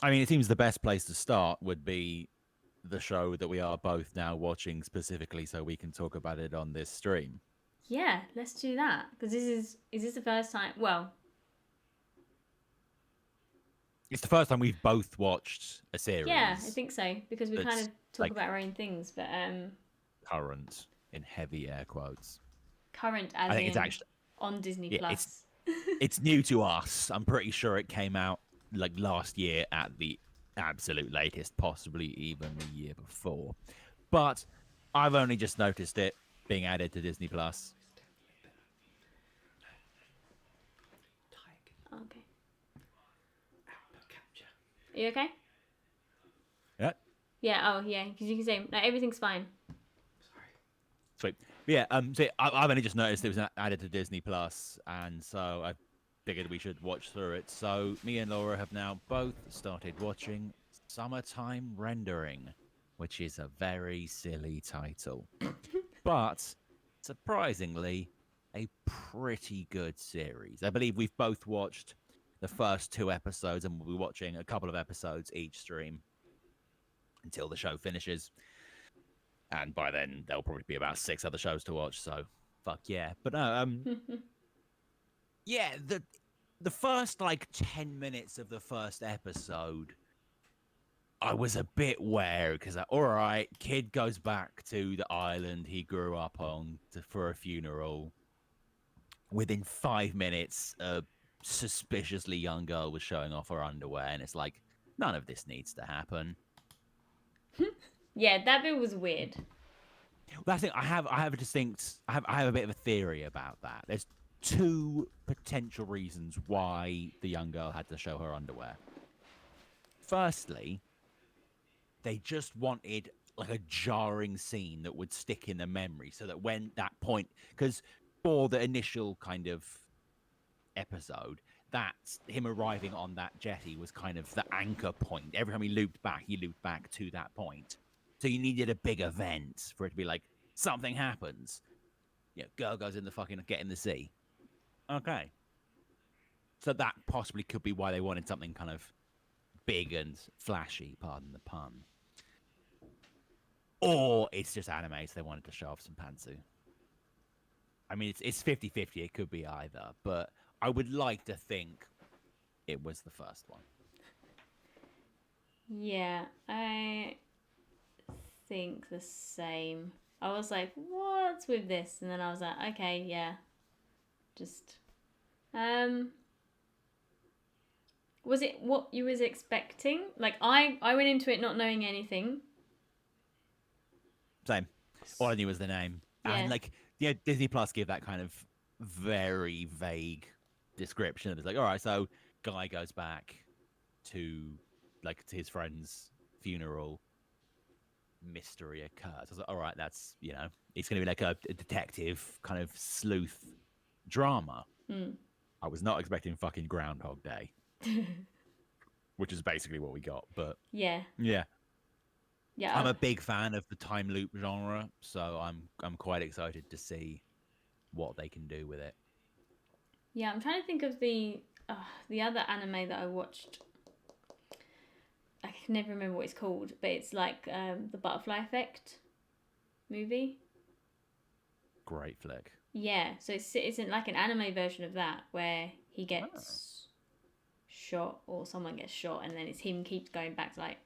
I mean, it seems the best place to start would be the show that we are both now watching specifically, so we can talk about it on this stream. Yeah, let's do that because is this the first time? Well, It's the first time we've both watched a yeah, I series think so because we kind that's of talk like about our own things, but current in heavy air quotes. current I as think it's in actually on Disney yeah, Plus. it's new to us. I'm pretty sure it came out like last year at the absolute latest, possibly even the year before. But I've only just noticed it being added to Disney Plus. Okay, are you okay? Yeah, Yeah. Oh, yeah. Because you can say no, everything's fine. sweet. But yeah, so I've only just noticed it was added to Disney Plus, and so I figured we should watch through it. So me and Laura have now both started watching Summertime Rendering, which is a very silly title, but surprisingly, a pretty good series. I believe we've both watched the first two episodes, and we'll be watching a couple of episodes each stream until the show finishes. And by then, there'll probably be about six other shows to watch. So, fuck yeah! But no, yeah, the first like 10 minutes of the first episode, I was a bit wary because, all right, kid goes back to the island he grew up on for a funeral. Within 5 minutes, a suspiciously young girl was showing off her underwear, and it's like, none of this needs to happen. Yeah, that bit was weird. That's it. I have a distinct, I have a bit of a theory about that. There's two potential reasons why the young girl had to show her underwear. Firstly, they just wanted like a jarring scene that would stick in the memory so that when that point, because for the initial kind of episode, that him arriving on that jetty was kind of the anchor point. Every time he looped back to that point. So you needed a big event for it to be like something happens. Yeah, girl goes in the fucking get in the sea. Okay, so that possibly could be why they wanted something kind of big and flashy. Pardon the pun. Or it's just anime, so they wanted to show off some pantsu. I mean, it's 50-50. It could be either, but I would like to think it was the first one. Yeah, I think the same. I was like, what's with this? And then I was like, okay, yeah, just um was it what you was expecting? Like I went into it not knowing anything. Same. All I knew was the name, and Yeah. like yeah, Disney Plus gave that kind of very vague description. It's like, all right, so guy goes back to like to his friend's funeral, mystery occurs. I was like, all right, that's it's going to be like a detective kind of sleuth drama. Mm. I was not expecting fucking Groundhog Day, which is basically what we got. But Yeah. yeah, I'm Yeah. a big fan of the time loop genre, so I'm quite excited to see what they can do with it. Yeah, I'm trying to think of the other anime that I watched. I can never remember what it's called, but it's like the Butterfly Effect movie. Great flick. Yeah, so it's in like an anime version of that where he Oh. gets shot or someone gets shot, and then it's him keeps going back to like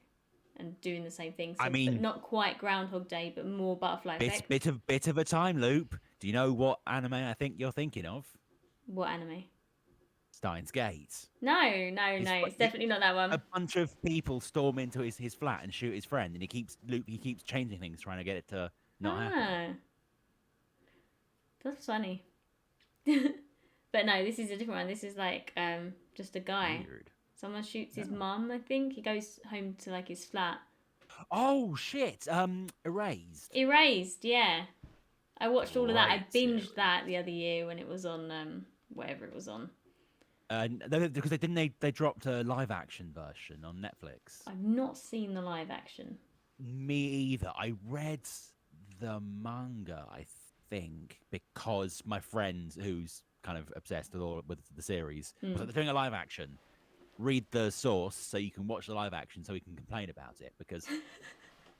and doing the same thing. I So, but mean, not quite Groundhog Day, but more Butterfly Effect. bit of a time loop. Do you know what anime I think you're thinking of? What anime? Steins Gate. No, no, His no. It's definitely not that a one. bunch of people storm into his flat and shoot his friend, and he keeps changing things, trying to get it to not happen. Ah, that's funny. But no, this is a different one. This is like just a guy. Weird. Someone shoots his Yeah. mum. I think he goes home to like his flat. Oh shit! Erased. Erased. Yeah, I watched all of that. I Great binged series. that the other year when it was on whatever it was on. Because they dropped a live action version on Netflix. I've not seen the live action. Me either. I read the manga, I think, because my friend, who's kind of obsessed with all with the series, was Hmm. like, they're doing a live action. read the source so you can watch the live action so we can complain about it, because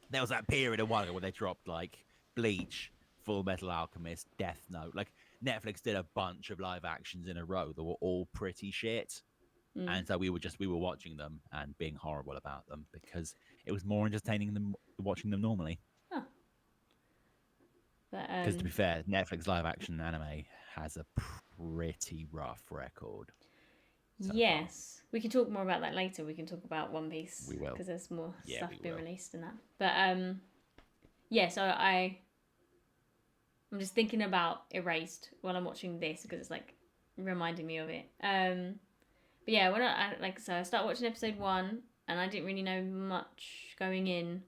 there was that period a while ago where they dropped like Bleach, Full Metal Alchemist, Death Note. Like Netflix did a bunch of live actions in a row that were all pretty shit. And so we were watching them and being horrible about them because it was more entertaining than watching them normally. Huh. But Because to be fair, Netflix live action anime has a pretty rough record. yes, we can talk more about that later. We can talk about One Piece. We will, because there's more stuff being will. released in that. But yeah. So I'm just thinking about Erased while I'm watching this because it's like reminding me of it. But yeah, when I started watching episode 1 and I didn't really know much going in,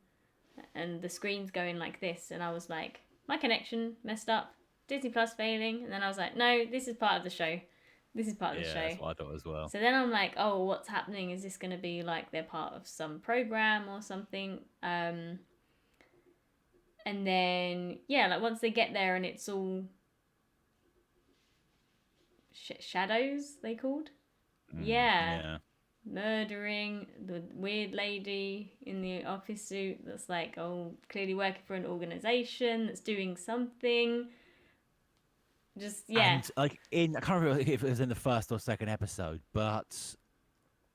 and the screen's going like this, and I was like, my connection messed up, Disney Plus failing, and then I was like, no, this is part of the show. This is part of the show. Yeah, that's what I thought as well. So then I'm like, oh, what's happening? Is this going to be like they're part of some program or something? And then yeah, like once they get there and it's all shadows, they called. Yeah. Murdering the weird lady in the office suit that's like, oh, clearly working for an organization that's doing something. Just, yeah. And like I can't remember if it was in the first or second episode, but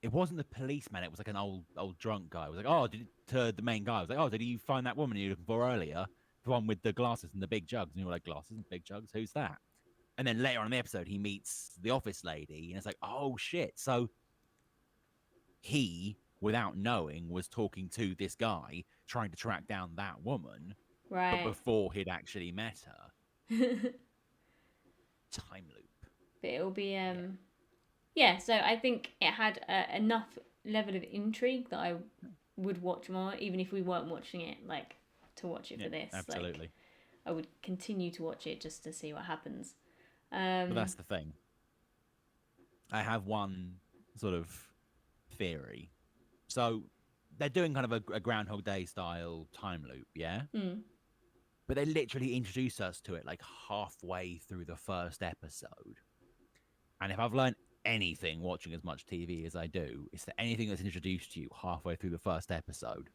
it wasn't the policeman. It was like an old drunk guy. It was like, oh, to the main guy. I was like, oh, did you find that woman you were looking for earlier? The one with the glasses and the big jugs. And you were like, glasses and big jugs? Who's that? And then later on in the episode, he meets the office lady, and it's like, oh shit. So he, without knowing, was talking to this guy, trying to track down that woman, right. but before he'd actually met her. Time loop. But it'll be yeah. So I think it had enough level of intrigue that I would watch more, even if we weren't watching it, like to watch it for this. Absolutely. Like, I would continue to watch it just to see what happens. But that's the thing. I have one sort of theory. So they're doing kind of a Groundhog Day style time loop, yeah? But they literally introduce us to it like halfway through the first episode. And if I've learned anything watching as much TV as I do, it's that anything that's introduced to you halfway through the first episode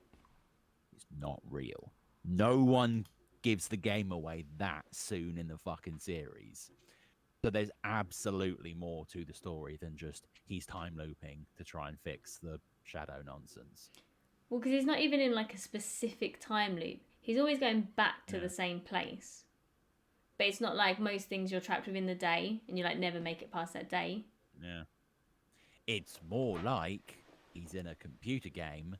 is not real. No one gives the game away that soon in the fucking series. So there's absolutely more to the story than just he's time looping to try and fix the shadow nonsense. Well, because he's not even in like a specific time loop. He's always going back to the same place. But it's not like most things you're trapped within the day and you like never make it past that day. Yeah. It's more like he's in a computer game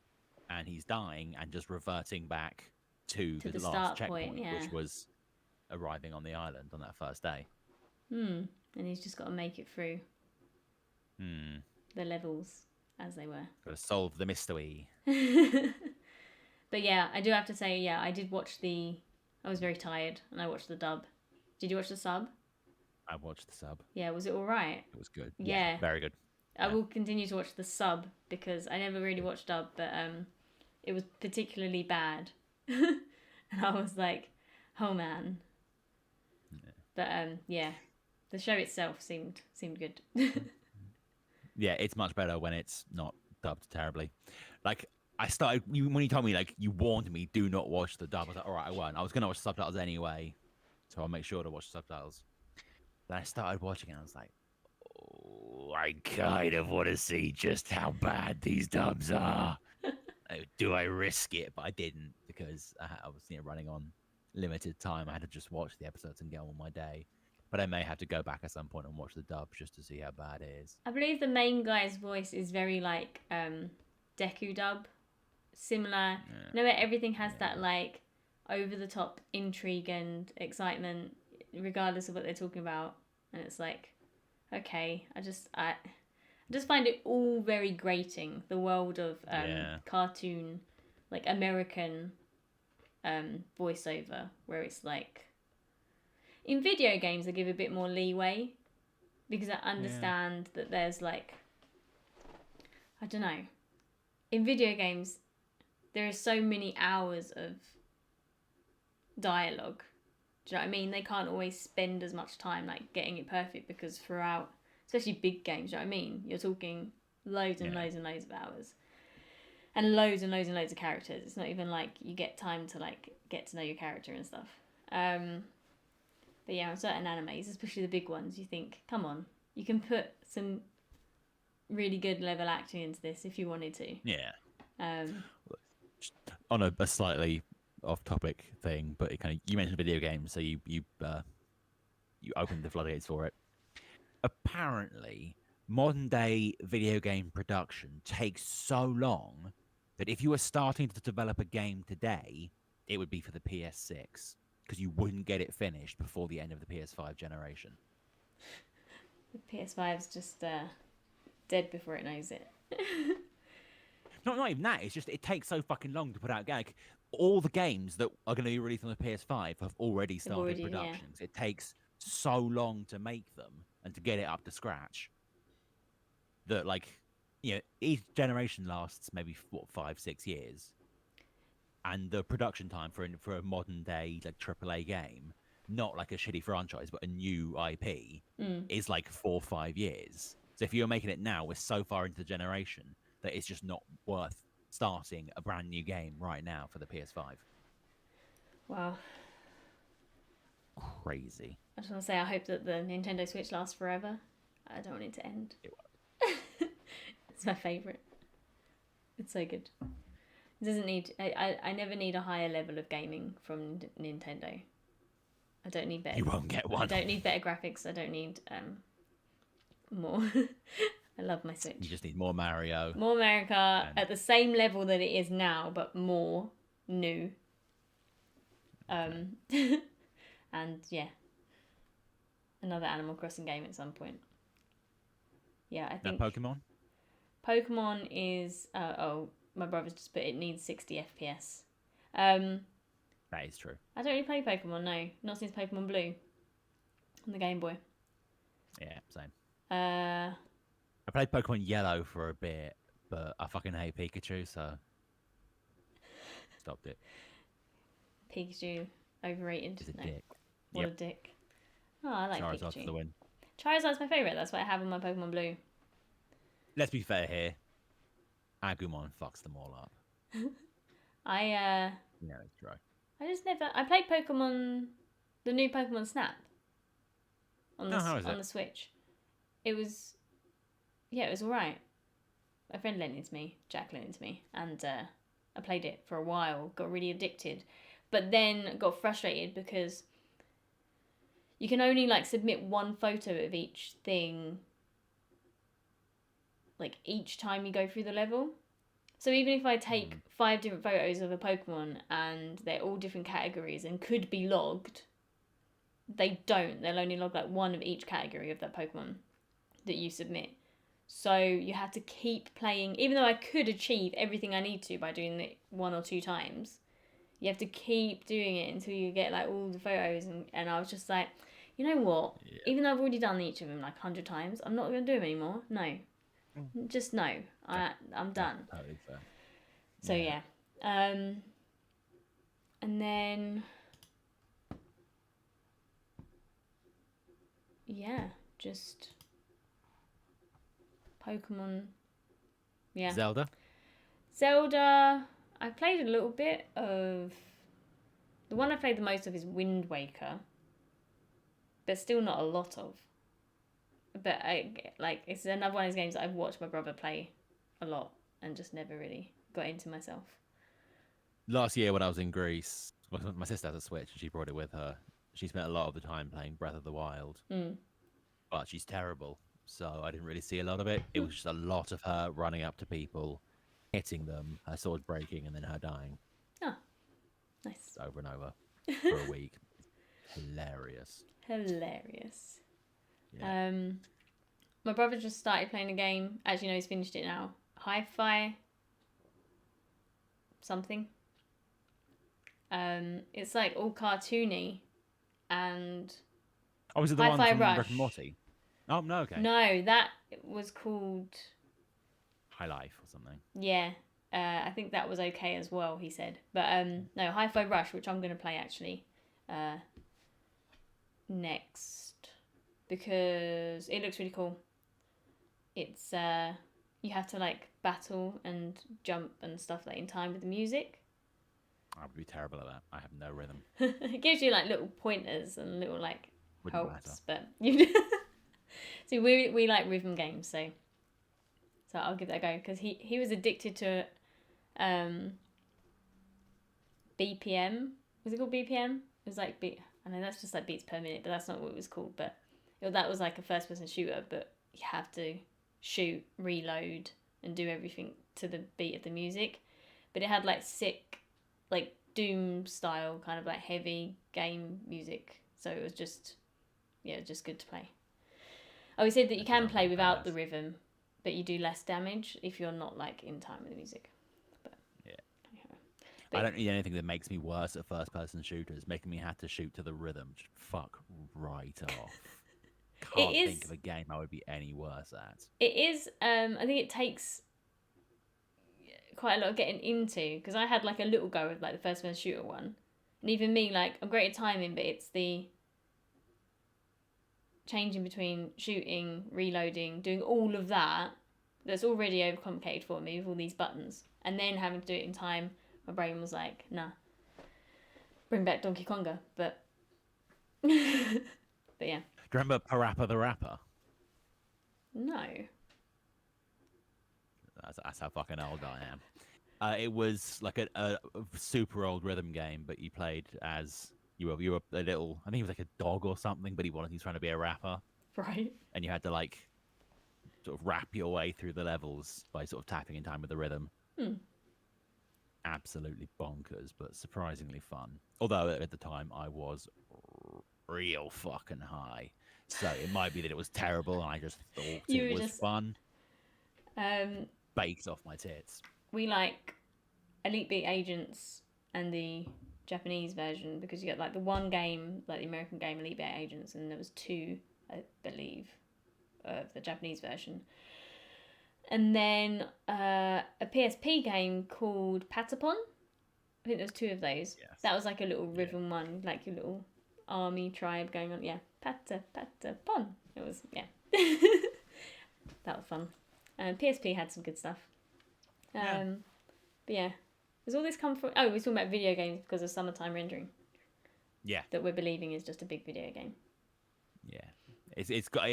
and he's dying and just reverting back to the last checkpoint, which was arriving on the island on that first day. And he's just got to make it through the levels as they were. Got to solve the mystery. But yeah, I do have to say, yeah, I did watch I was very tired and I watched the dub. Did you watch the sub? I watched the sub. Yeah, was it all right? It was good. Yeah. Very good. I will continue to watch the sub because I never really watched dub, but it was particularly bad. And I was like, oh man. Yeah. But yeah, the show itself seemed good. Yeah, it's much better when it's not dubbed terribly. Like I started when you told me, like you warned me, do not watch the dub. I was like, all right, I won't. I was gonna watch the subtitles anyway, so I'll make sure to watch the subtitles. Then I started watching it, and I was like, oh, I kind of want to see just how bad these dubs are. Do I risk it? But I didn't because I was running on limited time. I had to just watch the episodes and get on with my day. But I may have to go back at some point and watch the dub just to see how bad it is. I believe the main guy's voice is very like Deku dub. Similar. You know where everything has that like over the top intrigue and excitement regardless of what they're talking about. And it's like, okay, I just find it all very grating. The world of cartoon, like American voiceover, where it's like in video games, I give a bit more leeway because I understand that there's like, I don't know. In video games, there are so many hours of dialogue. Do you know what I mean? They can't always spend as much time like getting it perfect because throughout, especially big games, do you know what I mean? You're talking loads and Yeah. loads and loads of hours, and loads and loads and loads of characters. It's not even like you get time to like get to know your character and stuff. But yeah, on certain animes, especially the big ones, you think, come on, you can put some really good level acting into this if you wanted to. Yeah. Um, On a slightly off-topic thing, but it kind of you mentioned video games, so you opened the floodgates for it. Apparently, modern day video game production takes so long that if you were starting to develop a game today, it would be for the PS6 because you wouldn't get it finished before the end of the PS5 generation. the PS5's just dead before it knows it. Not even that. It's just it takes so fucking long to put out a game. Like, all the games that are going to be released on the PS5 have already started productions. Yeah. It takes so long to make them and to get it up to scratch that, like, each generation lasts maybe 5-6 years, and the production time for a modern day like AAA game, not like a shitty franchise but a new IP, is like 4 or 5 years. So if you're making it now, we're so far into the generation that it's just not worth starting a brand new game right now for the PS5. Wow. Crazy. I just want to say I hope that the Nintendo Switch lasts forever. I don't want it to end. It won't. It's my favourite. It's so good. It doesn't need... I never need a higher level of gaming from Nintendo. I don't need better... You won't get one. I don't need better graphics. I don't need more. I love my Switch. You just need more Mario. More Mario Kart at the same level that it is now, but more new. And yeah, another Animal Crossing game at some point. Yeah, I think. No Pokemon? Pokemon is my brother's just put it needs 60 FPS. That is true. I don't really play Pokemon, no, not since Pokemon Blue on the Game Boy. Yeah, same. I played Pokemon Yellow for a bit, but I fucking hate Pikachu, so stopped it. Pikachu overrated. He's a dick. What a dick. Oh, I like Charizard Pikachu. for the win. Charizard's my favourite. That's what I have on my Pokemon Blue. Let's be fair here. Agumon fucks them all up. Yeah, it's true. I just never... I played Pokemon... The new Pokemon Snap. On the Switch. It was... Yeah, it was alright. My friend lent it to me. Jack lent it to me. And I played it for a while. Got really addicted. But then got frustrated because... You can only, like, submit one photo of each thing... Like, each time you go through the level. So even if I take 5 different photos of a Pokemon and they're all different categories and could be logged, they don't. They'll only log like one of each category of that Pokemon that you submit. So you have to keep playing, even though I could achieve everything I need to by doing it 1 or 2 times. You have to keep doing it until you get like all the photos, and I was just like, you know what? Yeah. Even though I've already done each of them like 100 times, I'm not going to do them anymore. No. Just no. I'm done. Totally fair. So yeah. And then yeah, just Pokemon. Yeah. Zelda, I played a little bit of... The one I played the most of is Wind Waker. But still not a lot of. But it's another one of those games that I've watched my brother play a lot and just never really got into myself. Last year when I was in Greece, my sister has a Switch and she brought it with her. She spent a lot of the time playing Breath of the Wild. But she's terrible, so I didn't really see a lot of it. It was just a lot of her running up to people, hitting them, her sword breaking, and then her dying. Oh, nice. Over and over for a week. Hilarious. Yeah. My brother just started playing a game. Actually, no, he's finished it now. Hi-Fi something. It's like all cartoony, and oh, was it the Hi-Fi one from Rush. Rick and Morty? Oh no, okay. No, that was called High Life or something. Yeah, I think that was okay as well. He said, but no, Hi-Fi Rush, which I'm gonna play actually, next. Because it looks really cool. It's you have to like battle and jump and stuff like in time with the music. I would be terrible at that. I have no rhythm. It gives you like little pointers and little like Wouldn't helps, but you. See, we like rhythm games, so I'll give that a go because he was addicted to BPM. Was it called BPM? It was like I know that's just like beats per minute, but that's not what it was called. But that was like a first person shooter, but you have to shoot, reload, and do everything to the beat of the music. But it had like sick, like Doom style kind of like heavy game music. So it was just good to play. Oh, he said that you can play without the rhythm, but you do less damage if you're not like in time with the music. But yeah. But I don't need anything that makes me worse at first-person shooters, making me have to shoot to the rhythm. Just fuck right off. Can't think of a game I would be any worse at. It is. I think it takes quite a lot of getting into because I had like a little go with like the first-person shooter one, and even me, like I'm great at timing, but it's the changing between shooting, reloading, doing all of that that's already overcomplicated for me with all these buttons, and then having to do it in time. My brain was like, nah, bring back Donkey Konga, but but yeah. Do you remember Parappa the Rapper? No. That's how fucking old I am. It was like a super old rhythm game, but you played as you were a little. I think he was like a dog or something, but he was trying to be a rapper, Right. and you had to like sort of rap your way through the levels by sort of tapping in time with the rhythm. Absolutely bonkers, but surprisingly fun. Although at the time I was real fucking high, so it might be that it was terrible, and I just thought it was fun. Baked off my tits. We like Elite Beat Agents and the Japanese version because you got like the one game, like the American game Elite Beat Agents, and there was two, I believe, of the Japanese version. And then a PSP game called Patapon. I think there was two of those. Yes. That was like a little rhythm one, like your little army tribe going on. Yeah, Patapon. It was, yeah. That was fun. PSP had some good stuff. But yeah. Does all this come from... Oh, we're talking about video games because of summertime rendering. Yeah. That we're believing is just a big video game. Yeah. It's got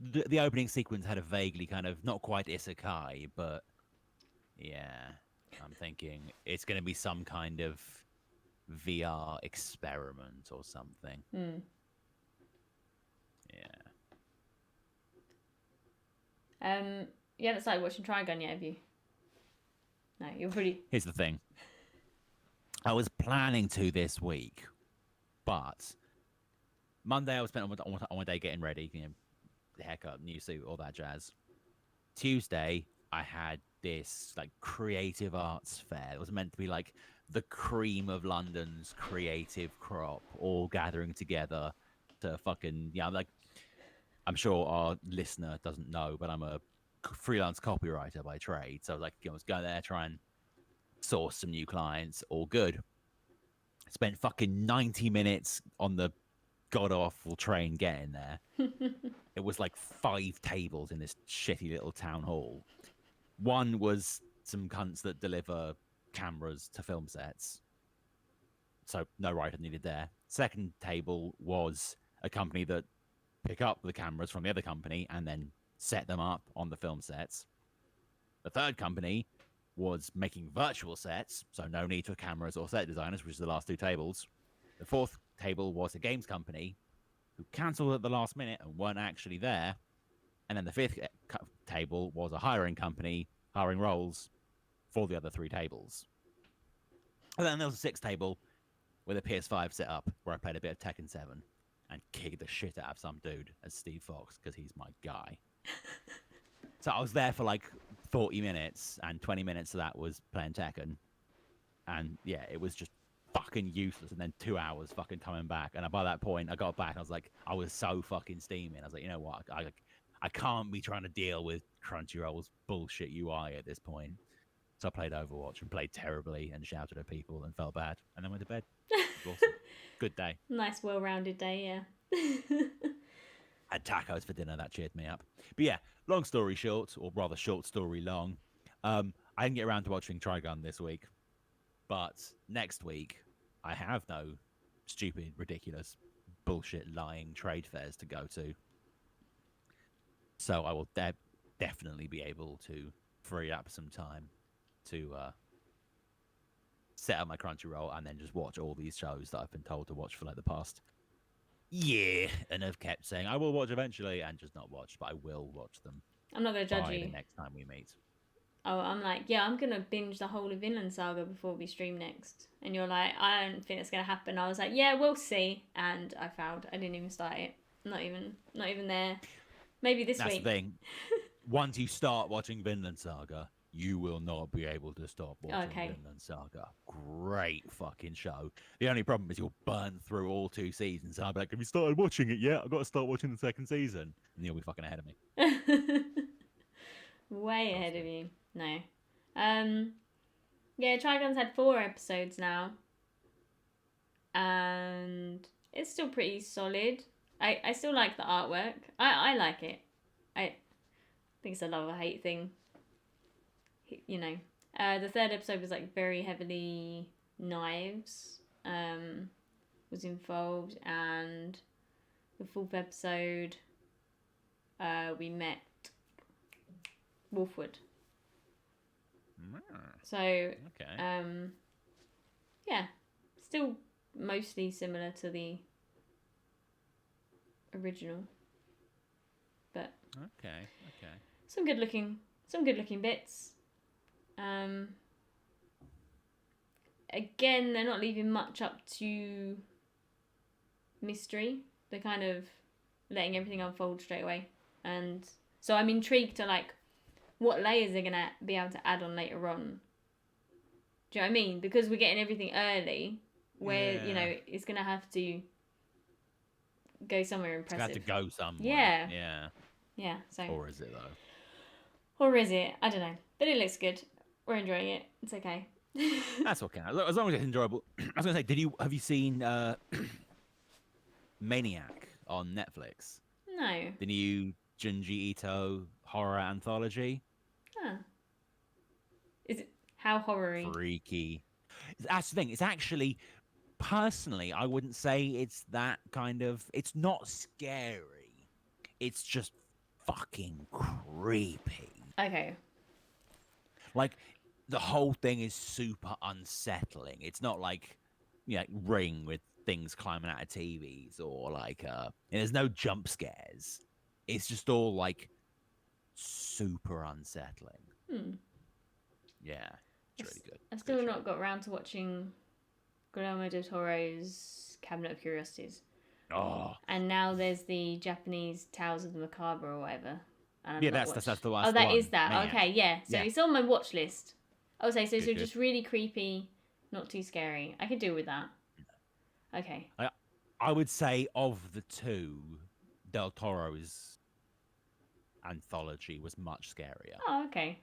the opening sequence had a vaguely kind of not quite isekai, but yeah, I'm thinking it's going to be some kind of VR experiment or something. Yeah. You haven't started watching Trigun yet, have you? No, you're pretty. Here's the thing. I was planning to this week, but Monday I was spent on my day getting ready, haircut, new suit, all that jazz. Tuesday I had this like creative arts fair. It was meant to be like the cream of London's creative crop, all gathering together to fucking like. I'm sure our listener doesn't know, but I'm a freelance copywriter by trade. So like, I was going there, try and source some new clients, all good. Spent fucking 90 minutes on the god awful train getting there. It was like 5 tables in this shitty little town hall. One was some cunts that deliver cameras to film sets. So no writer needed there. Second table was a company that pick up the cameras from the other company and then set them up on the film sets. The third company was making virtual sets, so no need for cameras or set designers, which is the last 2 tables. The fourth table was a games company who cancelled at the last minute and weren't actually there. And then the fifth table was a hiring company hiring roles for the other 3 tables. And then there was a 6th table with a PS5 set up where I played a bit of Tekken 7 and kicked the shit out of some dude as Steve Fox because he's my guy. So I was there for like 40 minutes and 20 minutes of that was playing Tekken. And yeah, it was just fucking useless. And then 2 hours fucking coming back. And by that point, I got back and I was like, I was so fucking steaming. I was like, you know what? I can't be trying to deal with Crunchyroll's bullshit UI at this point. So I played Overwatch and played terribly and shouted at people and felt bad. And then went to bed. Awesome. Good day. Nice, well-rounded day, yeah. Had tacos for dinner. That cheered me up. But yeah, long story short, or rather short story long, I didn't get around to watching Trigun this week, but next week I have no stupid, ridiculous, bullshit, lying trade fairs to go to. So I will definitely be able to free up some time to set up my Crunchyroll and then just watch all these shows that I've been told to watch for like the past year and have kept saying I will watch eventually and just not watch, but I will watch them I'm not gonna judge by you. the next time we meet. Oh, I'm like, yeah, I'm gonna binge the whole of Vinland Saga before we stream next. And you're like, I don't think it's gonna happen. I was like, yeah, we'll see. And I failed. I didn't even start it. Not even there. Maybe this That's week. the thing. Once you start watching Vinland Saga, you will not be able to stop watching Okay. Vinland Saga. Great fucking show. The only problem is you'll burn through all 2 seasons. I'll be like, have you started watching it yet? I've got to start watching the 2nd season. And you'll be fucking ahead of me. Way ahead of you. No. Yeah, Trigun's had 4 episodes now. And it's still pretty solid. I still like the artwork. I like it. I think it's a love or hate thing. You know. The 3rd episode was like very heavily knives was involved, and the 4th episode we met Wolfwood. So Okay. yeah, still mostly similar to the original, but Okay. some good looking bits. Again, they're not leaving much up to mystery. They're kind of letting everything unfold straight away, and so I'm intrigued to like what layers they're gonna be able to add on later on. Do you know what I mean? Because we're getting everything early, where you know it's gonna have to go somewhere impressive. It's got to go somewhere. Yeah. Yeah. So. Or is it though? Or is it? I don't know. But it looks good. We're enjoying it. It's okay. That's okay. As long as it's enjoyable. I was gonna say, have you seen Maniac on Netflix? No. The new Junji Ito horror anthology. Huh. Is it how horror-y? Freaky. That's the thing. It's actually, personally, I wouldn't say it's that kind of. It's not scary. It's just fucking creepy. Okay. Like, the whole thing is super unsettling. It's not like, Ring with things climbing out of TVs or like, and there's no jump scares. It's just all like super unsettling. Yeah, it's really good. I've still not got around to watching Guillermo del Toro's Cabinet of Curiosities. Oh. And now there's the Japanese Tales of the Macabre or whatever. And yeah, that's the last. Oh, that one. is that. Man. Okay, yeah. So it's on my watch list. I would say so. Good. Just really creepy, not too scary. I could deal with that. Okay. I would say of the 2, Del Toro's anthology was much scarier. Oh, okay.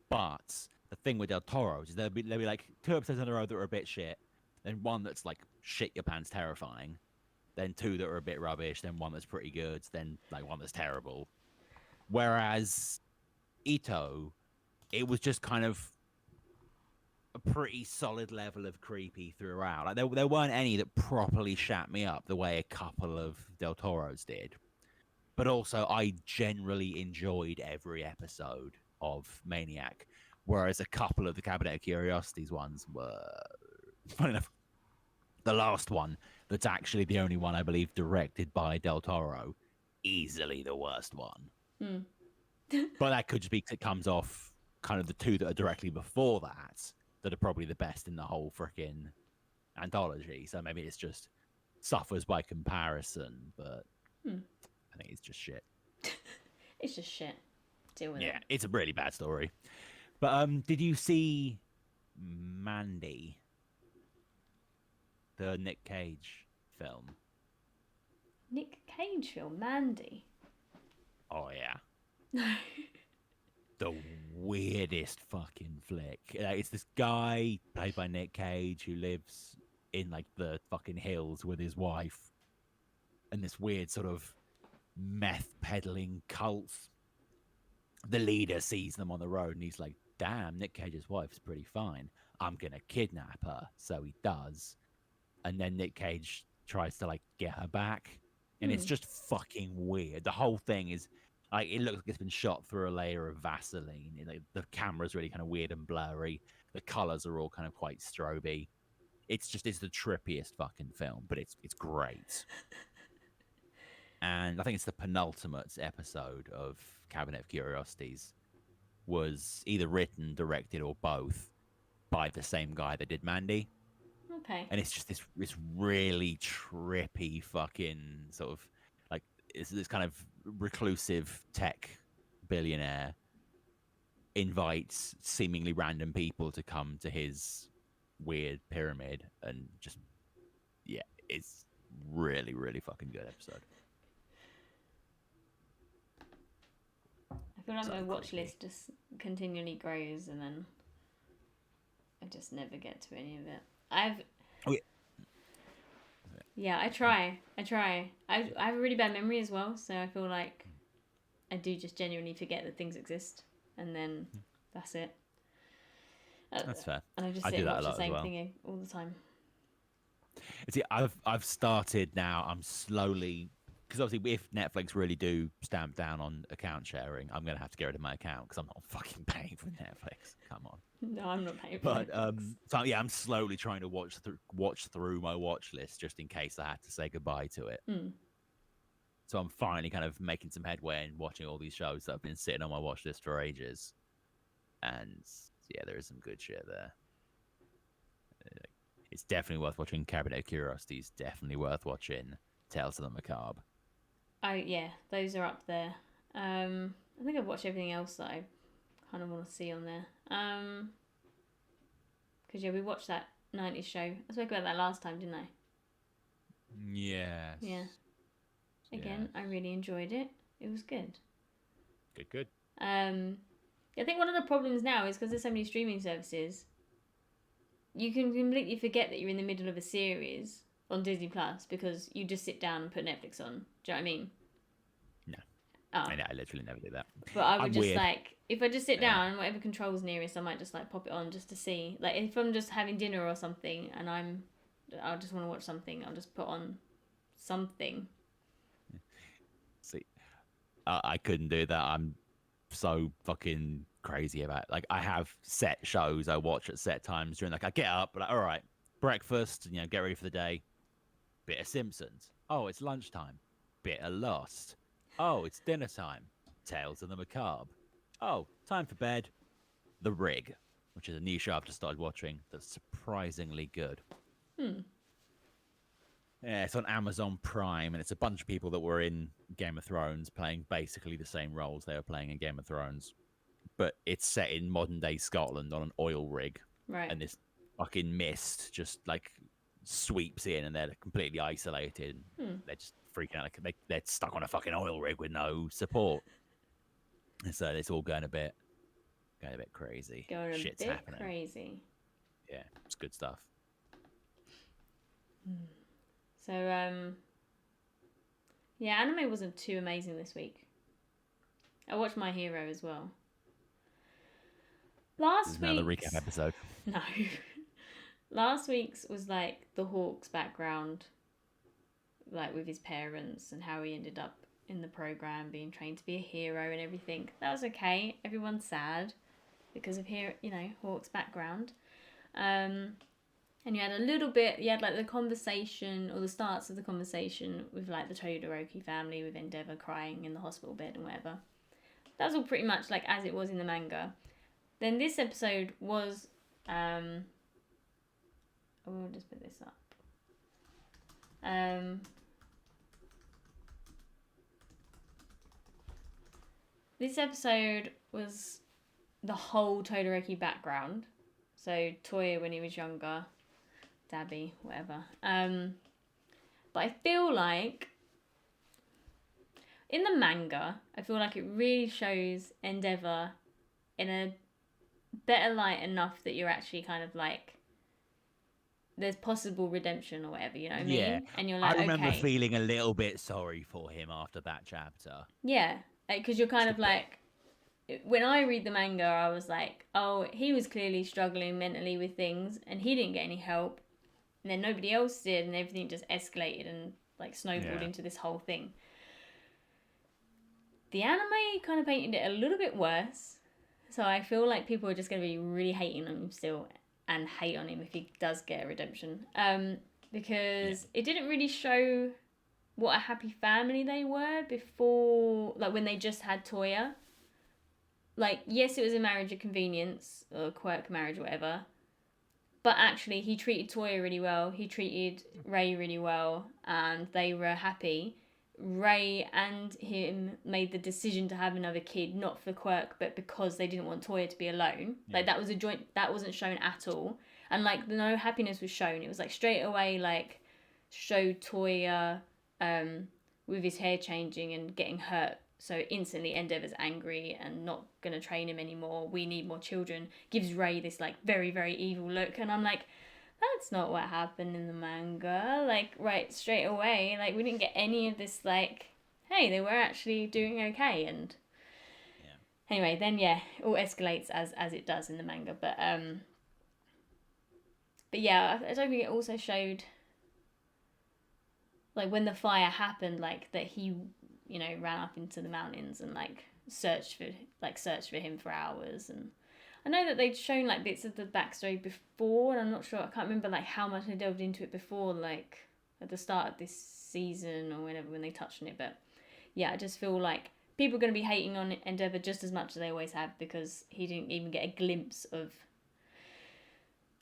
But the thing with Del Toro is there'll be like 2 episodes in a row that are a bit shit, then one that's like shit your pants terrifying, then 2 that are a bit rubbish, then one that's pretty good, then like one that's terrible. Whereas Ito, it was just kind of a pretty solid level of creepy throughout. Like there weren't any that properly shat me up the way a couple of Del Toro's did. But also I generally enjoyed every episode of Maniac, whereas a couple of the Cabinet of Curiosities ones were, funny enough, the last one that's actually the only one I believe directed by Del Toro, easily the worst one. But that could just be it comes off kind of the 2 that are directly before that are probably the best in the whole frickin' anthology. So maybe it's just suffers by comparison, but I think it's just shit. It's just shit. Deal with it. Yeah, it's a really bad story. But did you see Mandy, the Nick Cage film? Nick Cage film, Mandy. Oh yeah. The weirdest fucking flick. It's this guy played by Nick Cage who lives in like the fucking hills with his wife, and this weird sort of meth peddling cults. The leader sees them on the road and he's like, damn, Nick Cage's wife's pretty fine. I'm going to kidnap her. So he does. And then Nick Cage tries to like get her back. And it's just fucking weird. The whole thing is like, it looks like it's been shot through a layer of Vaseline. Like, the camera's really kind of weird and blurry. The colors are all kind of quite stroby. It's the trippiest fucking film, but it's great. And I think it's the penultimate episode of Cabinet of Curiosities was either written, directed, or both by the same guy that did Mandy. Okay. And it's just this really trippy fucking sort of like it's this kind of reclusive tech billionaire invites seemingly random people to come to his weird pyramid and just yeah, it's really, really fucking good episode. I feel like So my watch creepy. list just continually grows, and then I just never get to any of it. Oh, yeah. Yeah, I try. I have a really bad memory as well, so I feel like I do just genuinely forget that things exist, and then that's it. That's fair. And I just I sit do and that watch a the lot as same well. thing all the time. See, I've started now. I'm slowly because obviously if Netflix really do stamp down on account sharing, I'm gonna have to get rid of my account because I'm not fucking paying for Netflix. Come on. No, I'm not paying for But Netflix. so yeah, I'm slowly trying to watch through my watch list just in case I had to say goodbye to it. So I'm finally kind of making some headway and watching all these shows that have been sitting on my watch list for ages. And yeah, there is some good shit there. It's definitely worth watching Cabinet of Curiosities. Definitely worth watching Tales of the Macabre. Oh yeah, those are up there. I think I've watched everything else that I kind of want to see on there. Because yeah, we watched that 90s show. I spoke about that last time, didn't I? Yes. Yeah. Again, I really enjoyed it. It was good. Good. I think one of the problems now is because there's so many streaming services, you can completely forget that you're in the middle of a series on Disney Plus because you just sit down and put Netflix on. Do you know what I mean? No. Oh. I literally never do that. But I would I'm just weird. like, if I just sit down, whatever control's nearest, I might just like pop it on just to see. Like if I'm just having dinner or something and I just want to watch something, I'll just put on something. See, I couldn't do that. I'm so fucking crazy about like I have set shows I watch at set times during like I get up like all right breakfast get ready for the day, bit of Simpsons, oh it's lunchtime, bit of Lost, oh it's dinner time, Tales of the Macabre, oh time for bed, The Rig, which is a new show I've just started watching that's surprisingly good. Yeah, it's on Amazon Prime, and it's a bunch of people that were in Game of Thrones playing basically the same roles they were playing in Game of Thrones. But it's set in modern day Scotland on an oil rig. Right. And this fucking mist just like sweeps in, and they're completely isolated. They're just freaking out. Like they're stuck on a fucking oil rig with no support. And so it's all going a bit crazy. Going Shit's a bit happening. crazy. Yeah, it's good stuff. So, yeah, anime wasn't too amazing this week. I watched My Hero as well. Last week. Another recap episode. No. Last week's was like the Hawk's background, like with his parents and how he ended up in the program, being trained to be a hero and everything. That was okay. Everyone's sad because of Hawk's background. And you had a little bit, you had like the conversation or the starts of the conversation with like the Todoroki family with Endeavor crying in the hospital bed and whatever. That was all pretty much like as it was in the manga. Then this episode was, I will just put this up. This episode was the whole Todoroki background. So Toya when he was younger, Dabby, whatever. But I feel like in the manga, I feel like it really shows Endeavor in a better light enough that you're actually kind of like there's possible redemption or whatever, you know what I Yeah, mean? And you're I like, remember okay, feeling a little bit sorry for him after that chapter. yeah, because you're kind Just a of bit. like, when I read the manga, I was like, oh, he was clearly struggling mentally with things, and he didn't get any help, and then nobody else did, and everything just escalated and like snowballed Yeah. into this whole thing. The anime kind of painted it a little bit worse, so I feel like people are just going to be really hating on him still, and hate on him if he does get a redemption. Because it didn't really show what a happy family they were before, like when they just had Toya. Like, yes, it was a marriage of convenience, or a quirk marriage or whatever, but actually he treated Toya really well, he treated Ray really well, and they were happy. Ray and him made the decision to have another kid, not for quirk, but because they didn't want Toya to be alone. Yeah. Like, that was a joint, that wasn't shown at all. And like, no happiness was shown. It was like straight away, like, showed Toya with his hair changing and getting hurt. So instantly Endeavor's angry and not going to train him anymore. We need more children. Gives Ray this like very, very evil look. And I'm like, that's not what happened in the manga. Like, right straight away, like, we didn't get any of this, like, hey, they were actually doing okay. And anyway, then yeah, it all escalates as it does in the manga. But yeah, I don't think it also showed, like, when the fire happened, like, that he, you know, ran up into the mountains and like searched for him for hours. And I know that they'd shown like bits of the backstory before, and I'm not sure, I can't remember like how much they delved into it before, like at the start of this season or whenever when they touched on it. But yeah, I just feel like people are going to be hating on Endeavor just as much as they always have, because he didn't even get a glimpse of,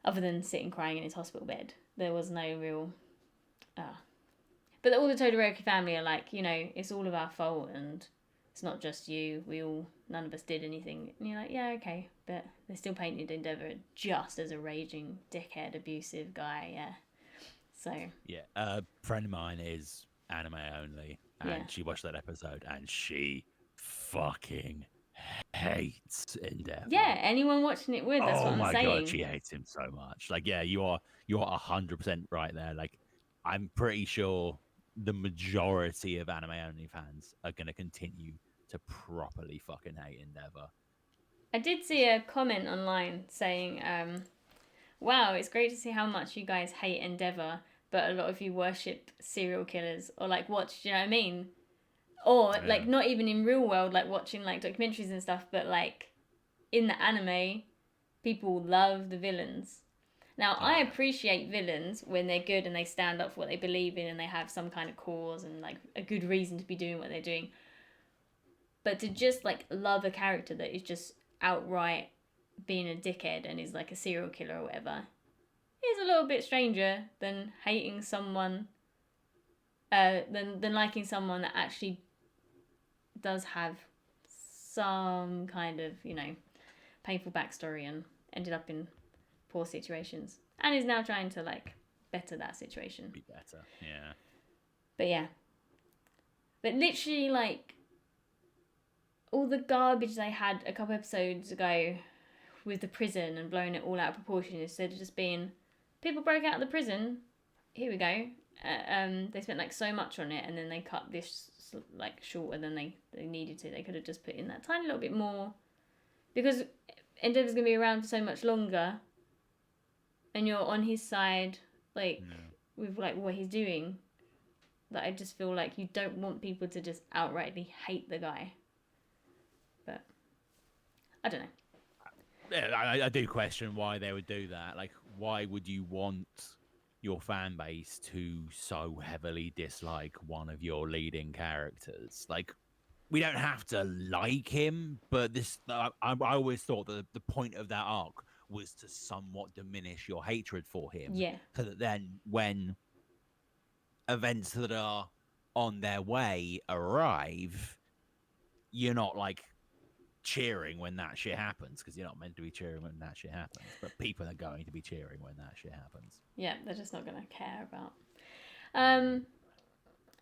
other than sitting crying in his hospital bed. There was no real but all the Todoroki family are like, you know, it's all of our fault and it's not just you. None of us did anything. And you're like, yeah, okay. But they still painted Endeavor just as a raging, dickhead, abusive guy, yeah. So. Yeah, a friend of mine is anime only, and she watched that episode and she fucking hates Endeavor. Yeah, anyone watching it would, that's what I'm saying. Oh my god, she hates him so much. Like, yeah, you're 100% right there. Like, I'm pretty sure the majority of anime only fans are going to continue to properly fucking hate Endeavor. I did see a comment online saying, wow, it's great to see how much you guys hate Endeavor, but a lot of you worship serial killers, or like watch, do you know what I mean? Or like not even in real world, like watching like documentaries and stuff, but like in the anime, people love the villains. Now, I appreciate villains when they're good and they stand up for what they believe in and they have some kind of cause and like a good reason to be doing what they're doing. But to just like love a character that is just outright being a dickhead and is like a serial killer or whatever is a little bit stranger than hating someone, than liking someone that actually does have some kind of, you know, painful backstory and ended up in poor situations and is now trying to like better that situation. Be better, yeah. But yeah. But literally, like, all the garbage they had a couple episodes ago with the prison and blowing it all out of proportion, instead of just being, people broke out of the prison, here we go. They spent like so much on it, and then they cut this like shorter than they needed to. They could have just put in that tiny little bit more, because Endeavor's gonna be around for so much longer, and you're on his side, like with like what he's doing. That I just feel like you don't want people to just outrightly hate the guy. But I don't know. Yeah, I do question why they would do that. Like, why would you want your fan base to so heavily dislike one of your leading characters? Like, we don't have to like him, but this I always thought that the point of that arc was to somewhat diminish your hatred for him. Yeah. So that then when events that are on their way arrive, you're not like cheering when that shit happens, because you're not meant to be cheering when that shit happens, but people are going to be cheering when that shit happens. Yeah, they're just not gonna care about.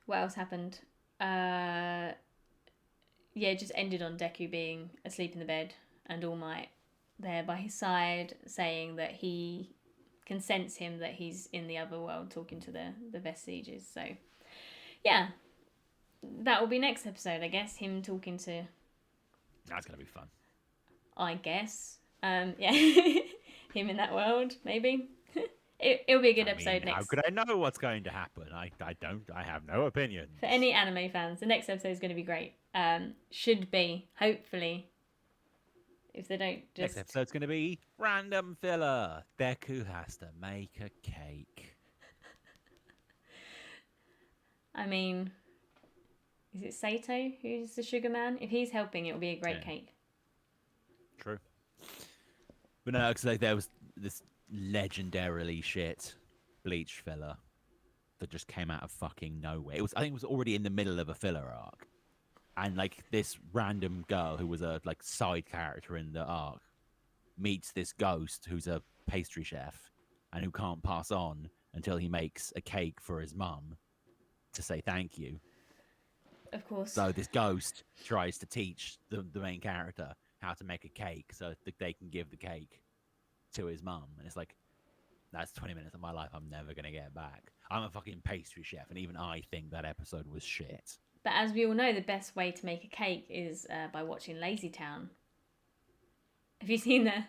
What else happened? Yeah, it just ended on Deku being asleep in the bed and All Might there by his side, saying that he can sense him that he's in the other world talking to the vestiges. So yeah, that will be next episode, I guess. Him talking to. That's gonna be fun. I guess. Yeah, him in that world, maybe. It'll be a good episode How next. could I know what's going to happen? I don't. I have no opinion. For any anime fans, the next episode is going to be great. Should be, hopefully. If they don't just. Next episode's going to be random filler. Deku has to make a cake. I mean, is it Sato who's the sugar man? If he's helping, it'll be a great cake. True. But no, because there was this legendarily shit Bleach filler that just came out of fucking nowhere. I think it was already in the middle of a filler arc. And like this random girl who was a like side character in the arc meets this ghost who's a pastry chef and who can't pass on until he makes a cake for his mum to say thank you. Of course. So this ghost tries to teach the main character how to make a cake so that they can give the cake to his mum. And it's like, that's 20 minutes of my life I'm never going to get back. I'm a fucking pastry chef, and even I think that episode was shit. But as we all know, the best way to make a cake is by watching Lazy Town. Have you seen the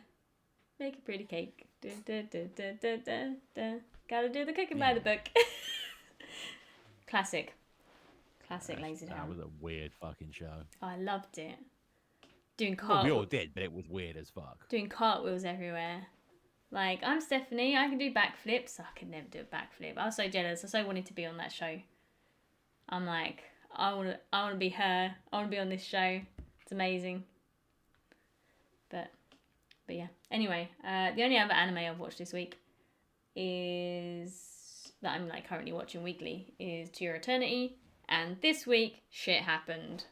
make a pretty cake? Da, da, da, da, da, da, da. Gotta do the cooking by the book. Classic Lazy Town. That was a weird fucking show. Oh, I loved it. Doing Well, we all did, but it was weird as fuck. Doing cartwheels everywhere. Like, I'm Stephanie, I can do backflips. I could never do a backflip. I was so jealous. I so wanted to be on that show. I'm like, I want to be her. I want to be on this show. It's amazing. But yeah. Anyway, the only other anime I've watched this week is that I'm like currently watching weekly is To Your Eternity, and this week shit happened.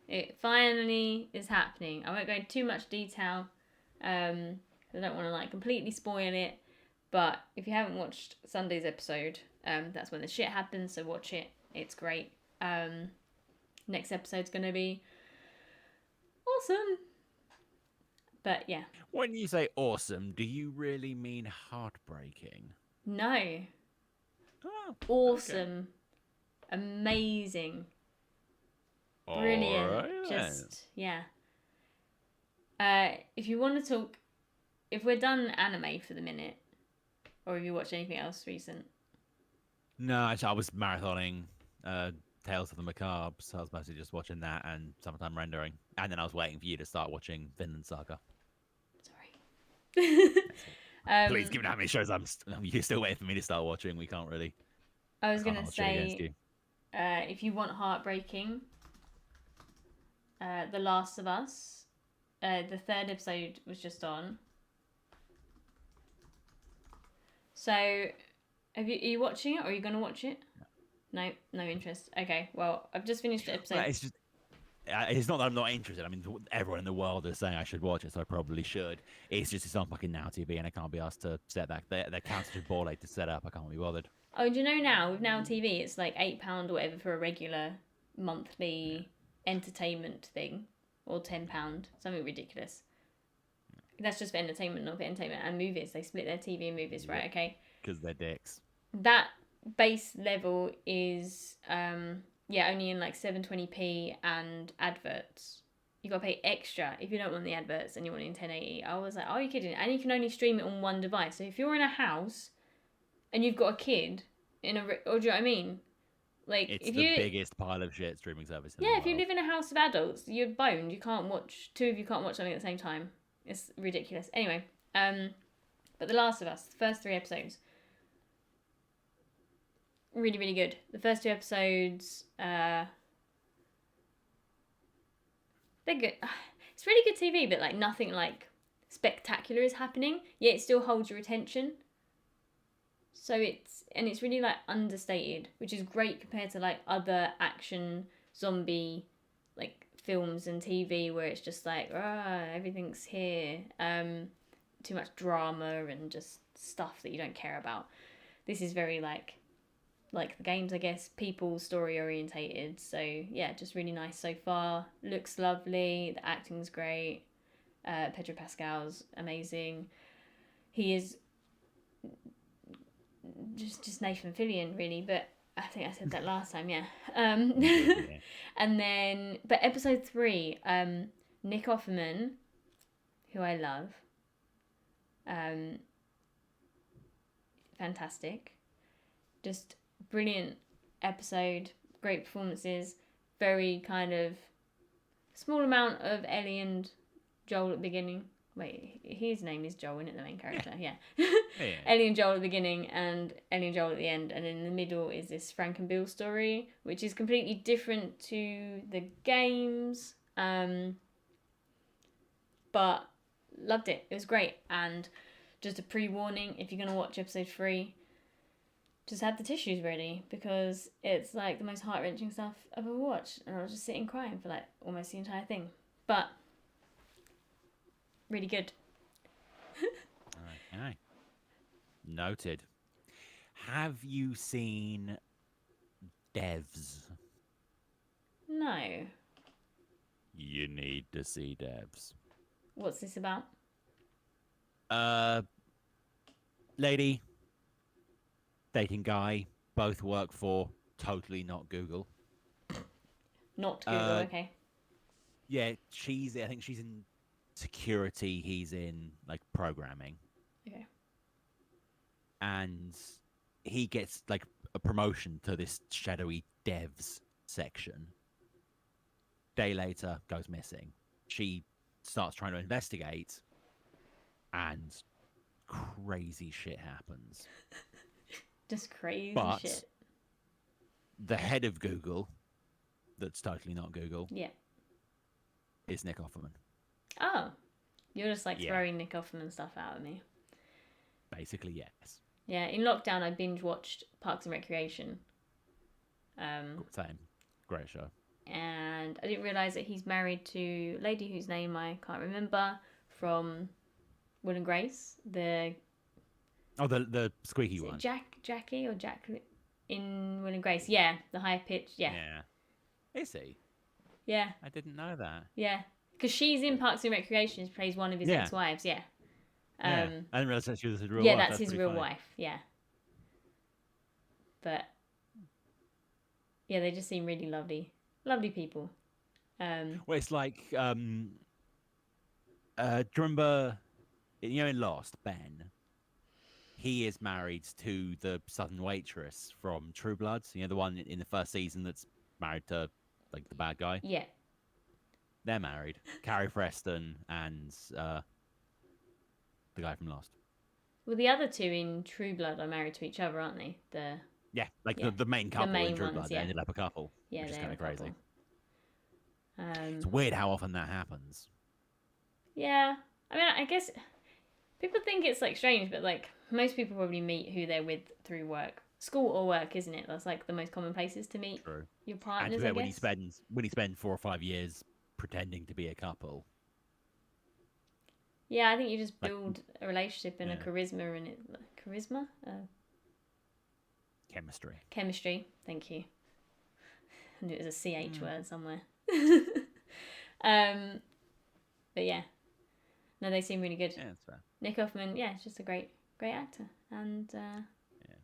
It finally is happening. I won't go into too much detail. I don't want to like completely spoil it, but if you haven't watched Sunday's episode, that's when the shit happens. So watch it. It's great. Next episode's gonna be awesome. But yeah. When you say awesome, do you really mean heartbreaking? No. Oh, awesome. Okay. Amazing. Brilliant. Right, just yeah. If you want to talk, if we're done anime for the minute, or have you watched anything else recent? No, I was marathoning Tales of the Macabre, so I was mostly just watching that and Summertime Rendering, and then I was waiting for you to start watching Vinland Saga. Sorry. Please, given how many shows you're still waiting for me to start watching, we can't really. I was gonna say, if you want heartbreaking, The Last of Us, the third episode was just on. So, are you watching it, or are you gonna watch it? No interest. Okay, well, I've just finished the episode. Well, it's not that I'm not interested. I mean, everyone in the world is saying I should watch it, so I probably should. It's on fucking Now TV, and I can't be asked to set that. They're counted ball late to set up. I can't be bothered. Oh, do you know now with Now TV, it's like £8 or whatever for a regular monthly entertainment thing, or £10, something ridiculous. That's just for entertainment, not for entertainment and movies. They split their TV and movies, right? Okay. Because they're dicks. That base level is only in like 720p and adverts. You gotta pay extra if you don't want the adverts and you want it in 1080. I was like, are you kidding? And you can only stream it on one device. So if you're in a house and you've got a kid or do you know what I mean? Like, it's the biggest pile of shit streaming service in the world. If you live in a house of adults, you're boned. You can't watch, two of you can't watch something at the same time. It's ridiculous. Anyway, but The Last of Us, the first 3 episodes, really, really good. The first 2 episodes, they're good. It's really good TV, but like nothing like spectacular is happening. Yet it still holds your attention. So it's really like understated, which is great compared to like other action zombie like films and TV where it's just like everything's here, too much drama and just stuff that you don't care about. This is very like the games, I guess, people story orientated. So yeah, just really nice so far. Looks lovely. The acting's great. Pedro Pascal's amazing. He is just Nathan Fillion, really. But I think I said that last time, yeah. Yeah. And then, but episode 3, Nick Offerman, who I love, um, fantastic, just brilliant episode, great performances, very kind of small amount of Ellie and Joel at the beginning. Wait, his name is Joel, isn't it, the main character? Yeah. Yeah. Ellie and Joel at the beginning and Ellie and Joel at the end. And in the middle is this Frank and Bill story, which is completely different to the games. But loved it. It was great. And just a pre-warning, if you're going to watch episode 3, just have the tissues ready, because it's like the most heart-wrenching stuff I've ever watched. And I was just sitting crying for like almost the entire thing. But really good. Okay. Noted. Have you seen Devs? No. You need to see Devs. What's this about? Lady, dating guy, both work for totally not Google. Not Google, okay. Yeah, I think she's in security, he's in like programming. Okay. And he gets like a promotion to this shadowy devs section. Day later, goes missing. She starts trying to investigate, and crazy shit happens. Just crazy But shit. the head of Google, that's totally not Google, Yeah. is Nick Offerman. Oh. You're just like Yeah. throwing Nick Offerman stuff out at me. Basically, yes. Yeah, in lockdown I binge watched Parks and Recreation. Same. Great show. And I didn't realise that he's married to a lady whose name I can't remember, from Will and Grace. The The squeaky is it one. Jackie or Jack in Will and Grace? Yeah, the high pitch. Yeah. Is he? Yeah. I didn't know that. Yeah. Because she's in Parks and Recreation. She plays one of his ex-wives. Yeah. I didn't realize that she was his real yeah, wife. that's his pretty real funny. wife. Yeah. But yeah, they just seem really lovely, lovely people. Well, it's like, do you remember, in Lost, Ben? He is married to the southern waitress from True Blood. The one in the first season that's married to like the bad guy. Yeah. They're married. Carrie Preston and the guy from Lost. Well, the other two in True Blood are married to each other, aren't they? The The main couple main in True ones, Blood. They yeah. ended up a couple. Yeah, which is they're kind a of crazy. couple. It's weird how often that happens. Yeah, I mean, I guess people think it's like strange, but like most people probably meet who they're with through work, school or work, isn't it? That's like the most common places to meet True. your And partners. to I be fair, guess. when you spend 4 or 5 years pretending to be a couple. Yeah, I think you just Like, build a relationship and a charisma and Chemistry. chemistry. Thank you. I knew it was a CH word somewhere. But yeah, no, they seem really good. Yeah, that's fair. Nick Offerman, yeah, he's just a great actor, and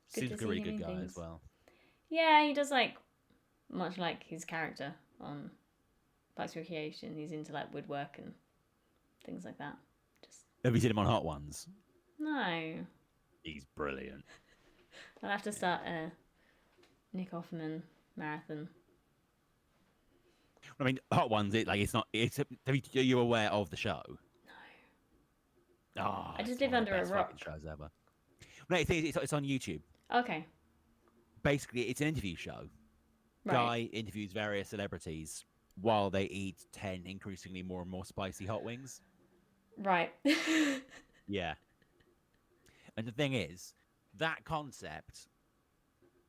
Seems to like a see really him good in guy things. as well. Yeah, he does like much like his character on Parks and Recreation. He's into like woodwork and things like that. Just Have you seen him on Hot Ones? no, He's brilliant. I'll have to start a Nick Offerman marathon. I mean, Hot Ones. It's not. Are you aware of the show? No. Oh, I just it's live one of under the a best rock. fucking shows ever. No, it's on YouTube. Okay, Basically, it's an interview show. right. Guy interviews various celebrities while they eat 10 increasingly more and more spicy hot wings. Right. Yeah. And the thing is, that concept,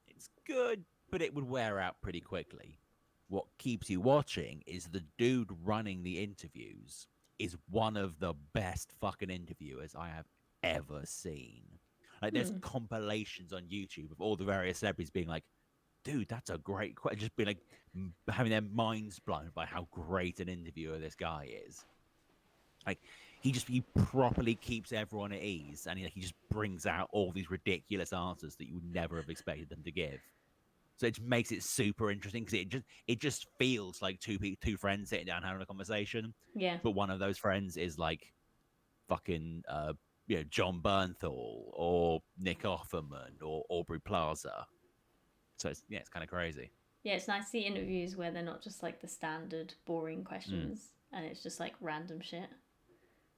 it's good, but it would wear out pretty quickly. What keeps you watching is the dude running the interviews is one of the best fucking interviewers I have ever seen. Like, there's compilations on YouTube of all the various celebrities being like, dude, that's a great question. Just being like, having their minds blown by how great an interviewer this guy is. Like, he properly keeps everyone at ease, and he just brings out all these ridiculous answers that you would never have expected them to give. So it makes it super interesting because it just feels like two friends sitting down having a conversation, Yeah. but one of those friends is like fucking John Bernthal or Nick Offerman or Aubrey Plaza. So it's kind of crazy. Yeah, it's nice to see interviews where they're not just like the standard boring Mm, questions and it's just like random shit.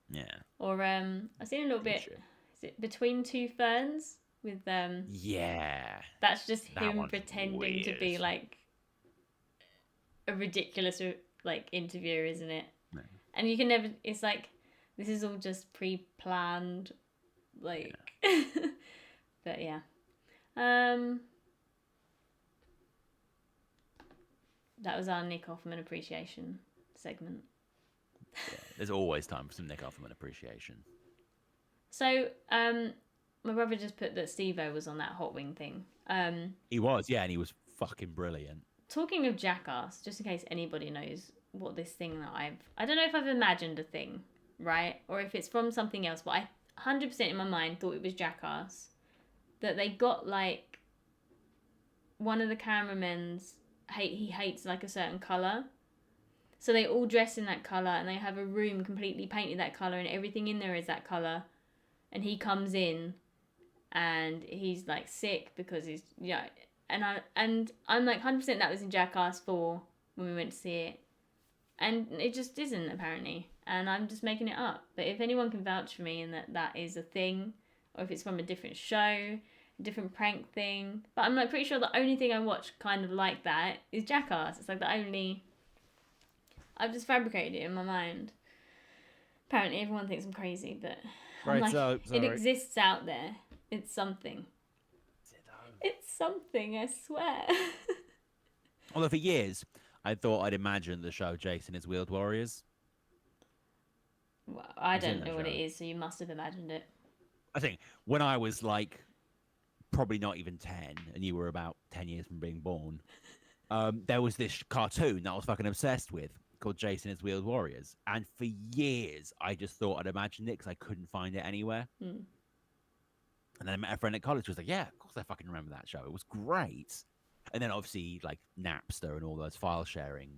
yeah, Or I've seen a little good bit. shit. Is it Between Two Ferns with Yeah, That's just that him one's pretending to weird. be like a ridiculous like interviewer, isn't it? Yeah. And you can never. It's like this is all just pre-planned, like. But yeah, um, that was our Nick Offerman appreciation segment. Yeah, there's always time for some Nick Offerman appreciation. So, my brother just put that Steve-O was on that Hot Wing thing. He was, yeah, and he was fucking brilliant. Talking of Jackass, just in case anybody knows what this thing that I don't know if I've imagined a thing, right? Or if it's from something else, but I 100% in my mind thought it was Jackass. That they got like one of the cameramen's he hates like a certain colour. So they all dress in that colour and they have a room completely painted that colour and everything in there is that colour. And he comes in and he's like sick because he's and I'm like 100% that was in Jackass 4 when we went to see it. And it just isn't apparently. And I'm just making it up. But if anyone can vouch for me and that is a thing or if it's from a different show, a different prank thing. But I'm like pretty sure the only thing I watch kind of like that is Jackass. It's like the only I've just fabricated it in my mind. Apparently everyone thinks I'm crazy, but I'm Right, like, so it sorry. exists out there. It's something. It's something, I swear. Although for years, I thought I'd imagined the show Jason is Wheeled Warriors. Well, I You've seen don't that know what it show? is, so you must have imagined it. I think when I was like probably not even 10, and you were about 10 years from being born, there was this cartoon that I was fucking obsessed with called Jason is Wheeled Warriors. And for years, I just thought I'd imagined it because I couldn't find it anywhere. Hmm. And then I met a friend at college who was like, yeah, of course I fucking remember that show. It was great. And then obviously like Napster and all those file sharing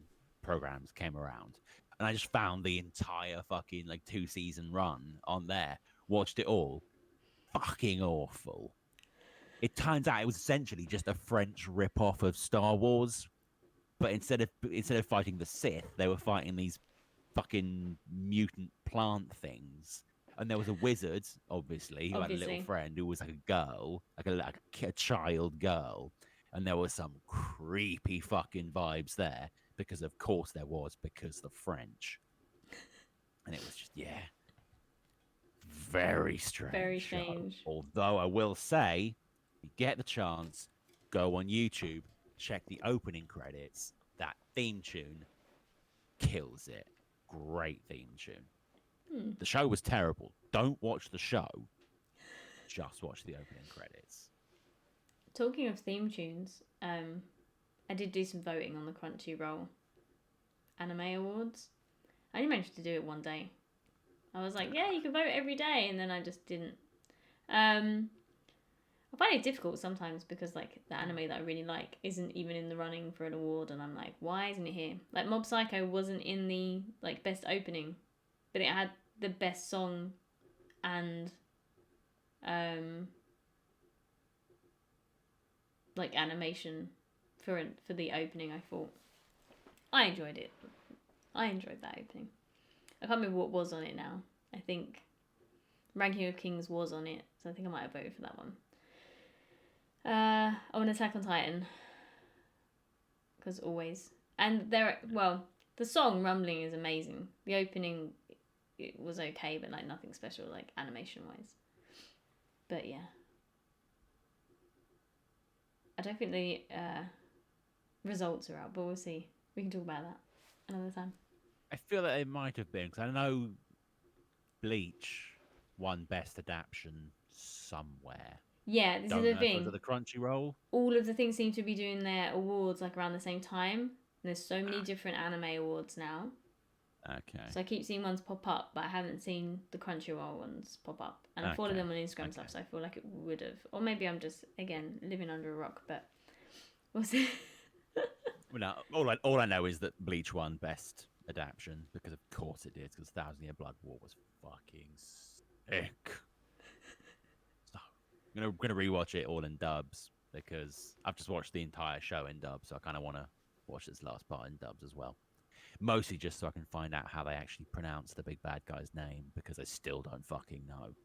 programs came around. And I just found the entire fucking like 2-season run on there, watched it all. Fucking awful. It turns out it was essentially just a French rip-off of Star Wars, but instead of fighting the Sith, they were fighting these fucking mutant plant things. And there was a wizard, obviously, who had a little Obviously. friend who was like a girl, like a child girl. And there was some creepy fucking vibes there because, of course, there was because the French. And it was just, yeah, very Very strange show. strange. Although I will say, if you get the chance, go on YouTube, check the opening credits. That theme tune kills it. Great theme tune. Hmm. The show was terrible. Don't watch the show. Just watch the opening credits. Talking of theme tunes, I did do some voting on the Crunchyroll Anime Awards. I only managed to do it one day. I was like, yeah, you can vote every day, and then I just didn't. I find it difficult sometimes because like the anime that I really like isn't even in the running for an award, and I'm like, why isn't it here? Like Mob Psycho wasn't in the like best opening, but it had the best song and like animation for the opening. I thought I enjoyed it. I enjoyed that opening. I can't remember what was on it now. I think Ranking of Kings was on it, so I think I might have voted for that one. I want Attack on Titan, because always. And the song Rumbling is amazing. The opening, it was okay, but like nothing special, like animation wise. But yeah, I don't think the results are out, but we'll see. We can talk about that another time. I feel that it might have been because I know Bleach won Best Adaptation somewhere. Yeah, this Don't is the know if it was at thing. the Crunchyroll. All of the things seem to be doing their awards like around the same time. There's so many different anime awards now. Okay. So I keep seeing ones pop up, but I haven't seen the Crunchyroll ones pop up. And I follow Okay. them on Instagram and stuff, so I feel like it would have. Or maybe I'm just, again, living under a rock, but we'll see. Well, no, all I know is that Bleach won best adaptation because of course it did, because Thousand Year Blood War was fucking sick. So I'm gonna rewatch it all in dubs because I've just watched the entire show in dubs, so I kind of want to watch this last part in dubs as well. Mostly just so I can find out how they actually pronounce the big bad guy's name because I still don't fucking know.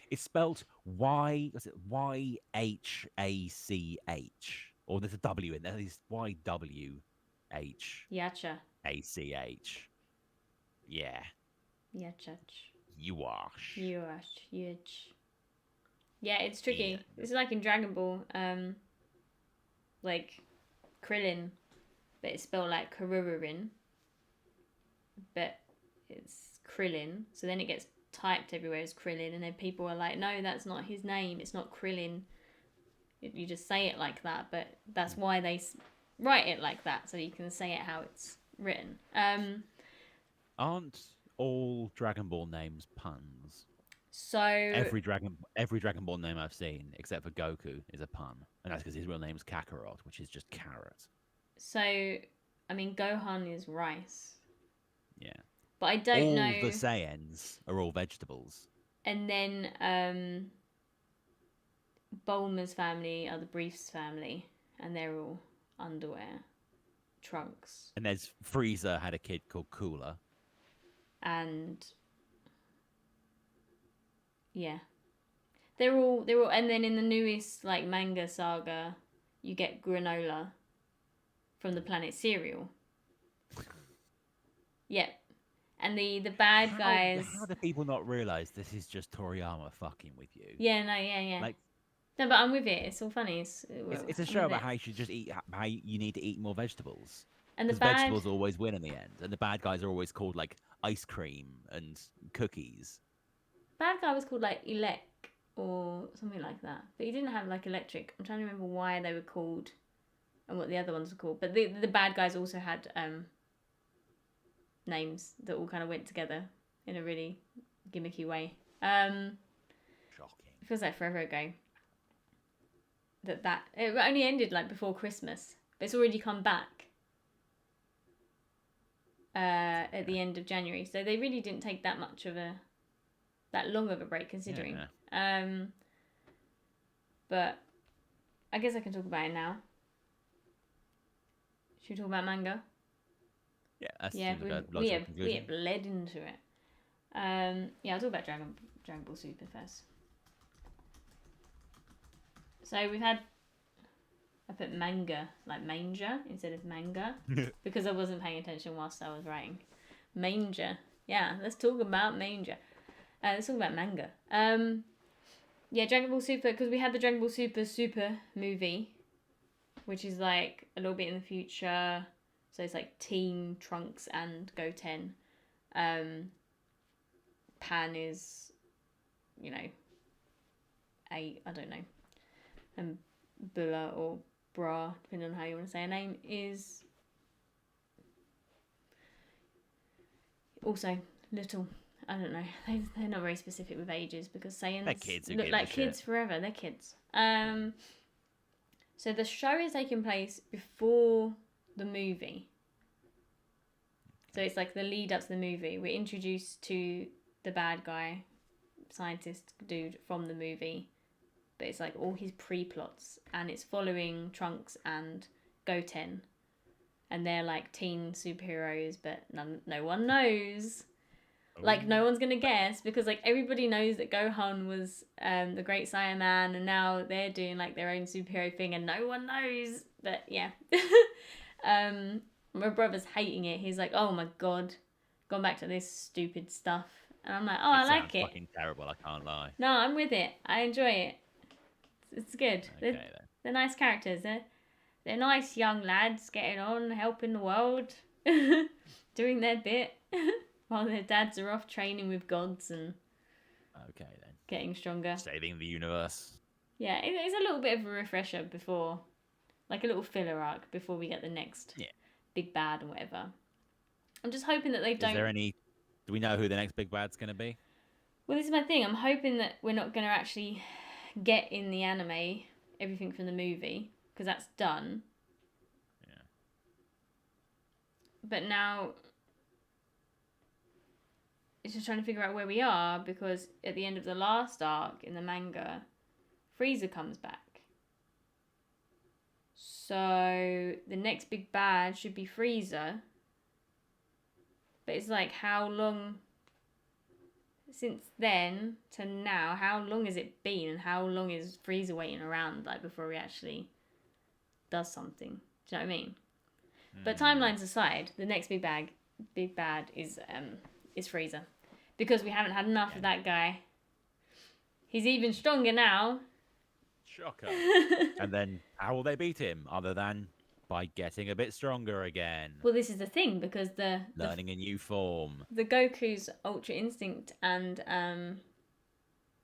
It's spelled was it YHACH? Or there's a W in there. It's YWHACH. Yacha. Yeah, Yachach. you are. Yuach. Yuch. Yeah, it's tricky. Yeah. This is like in Dragon Ball, like Krillin, but it's spelled like Karurin, but it's Krillin. So then it gets typed everywhere as Krillin, and then people are like, no, that's not his name. It's not Krillin. You just say it like that, but that's why they write it like that, so you can say it how it's written. Aren't all Dragon Ball names puns? So Every Dragon Ball name I've seen, except for Goku, is a pun, and that's because his real name is Kakarot, which is just carrot. so I mean, Gohan is rice, Yeah. but I don't all know. the Saiyans are all vegetables. And then Bulma's family are the Briefs family, and they're all underwear, trunks, And there's Frieza had a kid called Cooler. and yeah, they're all. And then in the newest like manga saga, you get granola from the planet Cereal. Yep. And the bad guys. How do people not realize this is just Toriyama fucking with you? Yeah, no, yeah. Like, no, but I'm with it. It's all funny. it's a show about how you should just eat, how you need to eat more vegetables. And the Because bad vegetables always win in the end, and the bad guys are always called like ice cream and cookies. guy was called like Elec or something like that, but he didn't have like electric. I'm trying to remember why they were called and what the other ones were called. But the bad guys also had names that all kind of went together in a really gimmicky way. Shocking. It feels like forever ago. That it only ended like before Christmas, but it's already come back at the end of January. So they really didn't take that long of a break considering. Yeah. But I guess I can talk about it now. Should we talk about manga? Yeah, we have led into it. I'll talk about Dragon Ball Super first. So we've had. I put manga like manger instead of manga because I wasn't paying attention whilst I was writing. Manger. Yeah, let's talk about manger. Let's talk about manga. Dragon Ball Super, because we had the Dragon Ball Super movie, which is like a little bit in the future. So it's like Team Trunks and Goten. Pan is, I don't know. And Bula or Bra, depending on how you want to say her name, is also little. I don't know. They're not very specific with ages because Saiyans look like kids forever. They're kids. So the show is taking place before the movie. So it's like the lead up to the movie. We're introduced to the bad guy, scientist dude from the movie. But it's like all his pre-plots. And it's following Trunks and Goten. And they're like teen superheroes, but no one knows. Like, no one's going to guess because, like, everybody knows that Gohan was the Great Saiyaman and now they're doing, like, their own superhero thing and no one knows. But, yeah. My brother's hating it. He's like, oh, my God. Gone back to this stupid stuff. And I'm like, oh, I like it. It's fucking terrible, I can't lie. No, I'm with it. I enjoy it. It's good. Okay, they're nice characters. They're nice young lads getting on, helping the world, doing their bit. While their dads are off training with gods and getting stronger. Saving the universe. Yeah, it's a little bit of a refresher before, like a little filler arc before we get the next big bad and whatever. I'm just hoping that they Is there don't. any? Do we know who the next big bad's going to be? Well, this is my thing. I'm hoping that we're not going to actually get in the anime everything from the movie because that's done. Yeah. But now it's just trying to figure out where we are because at the end of the last arc in the manga, Frieza comes back. So the next big bad should be Frieza. But it's like, how long since then to now? How long has it been, and how long is Frieza waiting around like before he actually does something? Do you know what I mean? But timelines aside, the next big bad is Frieza, because we haven't had enough of that guy. He's even stronger now. Shocker. And then how will they beat him other than by getting a bit stronger again? Well, this is the thing, because Learning a new form. the Goku's Ultra Instinct and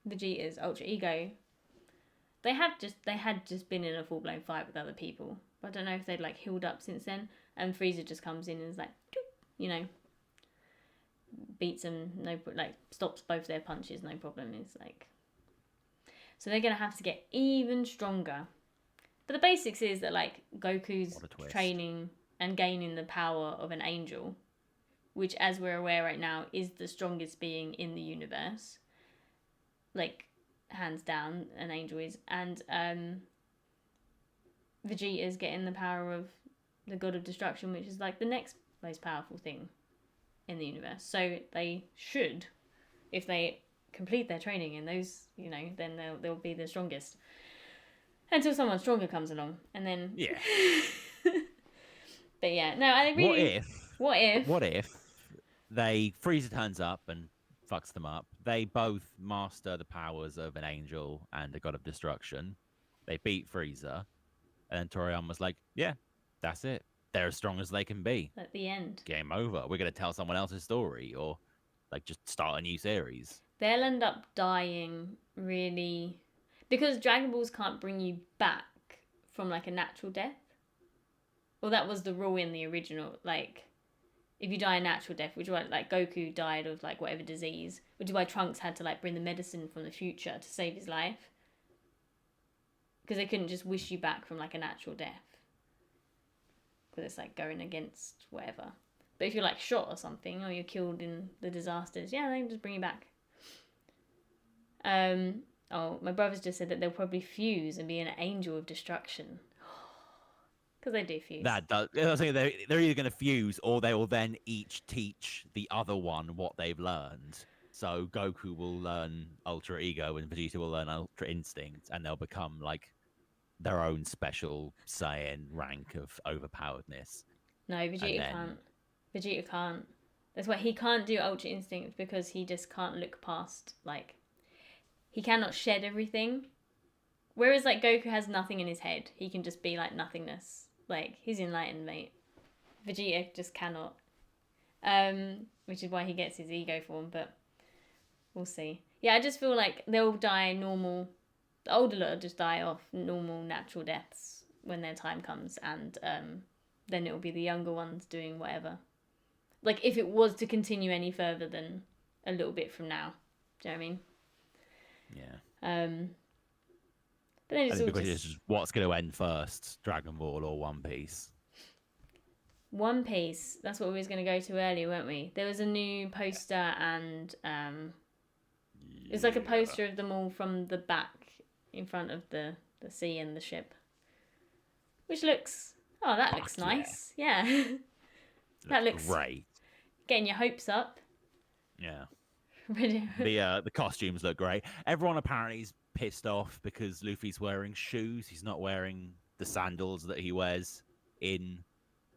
Vegeta's Ultra Ego, they had just been in a full blown fight with other people. But I don't know if they'd like healed up since then. And Frieza just comes in and is like, you know, beats them, stops both their punches, no problem. It's like, so they're gonna have to get even stronger. But the basics is that like Goku's training and gaining the power of an angel, which, as we're aware right now, is the strongest being in the universe. Like, hands down, an angel is. And Vegeta's getting the power of the god of destruction, which is like the next most powerful thing in the universe. So they should, if they complete their training in those, you know, then they'll be the strongest. Until someone stronger comes along, and then Yeah. But yeah, no, I really. What if Frieza turns up and fucks them up? They both master the powers of an angel and a god of destruction. They beat Frieza, and then Toriyama's like, "Yeah, that's it. They're as strong as they can be. At the end, Game over. We're gonna tell someone else's story, or like just start a new series." They'll end up dying really, because Dragon Balls can't bring you back from like a natural death. Well, that was the rule in the original. Like, if you die a natural death, which is why like Goku died of like whatever disease, which is why Trunks had to like bring the medicine from the future to save his life, because they couldn't just wish you back from like a natural death, because it's like going against whatever. But if you're like shot or something, or you're killed in the disasters, yeah, they can just bring you back. Oh, my brother's just said that they'll probably fuse and be an angel of destruction. Because they do fuse. That does. I was saying they're either going to fuse, or they will then each teach the other one what they've learned. So Goku will learn Ultra Ego, and Vegeta will learn Ultra Instinct, and they'll become like their own special Saiyan rank of overpoweredness. No, Vegeta can't. Vegeta can't. That's why he can't do Ultra Instinct, because he just can't look past, like, he cannot shed everything. Whereas, like, Goku has nothing in his head. He can just be, like, nothingness. Like, he's enlightened, mate. Vegeta just cannot. Which is why he gets his ego form, but we'll see. Yeah, I just feel like they'll die normal. The older lot will just die off normal, natural deaths when their time comes, and then it'll be the younger ones doing whatever. Like, if it was to continue any further than a little bit from now. Do you know what I mean? Yeah. But then it's all because it's just what's going to end first, Dragon Ball or One Piece? One Piece. That's what we was going to go to earlier, weren't we? There was a new poster, and it's like a poster of them all from the back in front of the sea and the ship. Which looks... Oh, that looks nice. Yeah. That looks great. Getting your hopes up. Yeah. The costumes look great. Everyone apparently is pissed off because Luffy's wearing shoes. He's not wearing the sandals that he wears in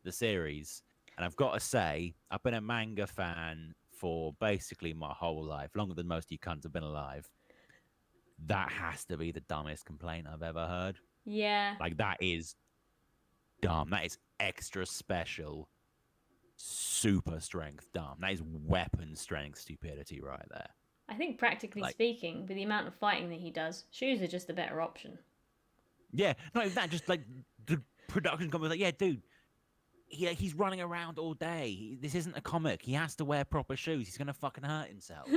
the series. And I've got to say, I've been a manga fan for basically my whole life, longer than most of you cunts have been alive. That has to be the dumbest complaint I've ever heard. Yeah. Like, that is dumb. That is extra special, super strength dumb. That is weapon strength stupidity right there. I think practically speaking, with the amount of fighting that he does, shoes are just a better option. Yeah, not even that, just like the production company's like, yeah, dude, he's running around all day. This isn't a comic. He has to wear proper shoes. He's gonna fucking hurt himself.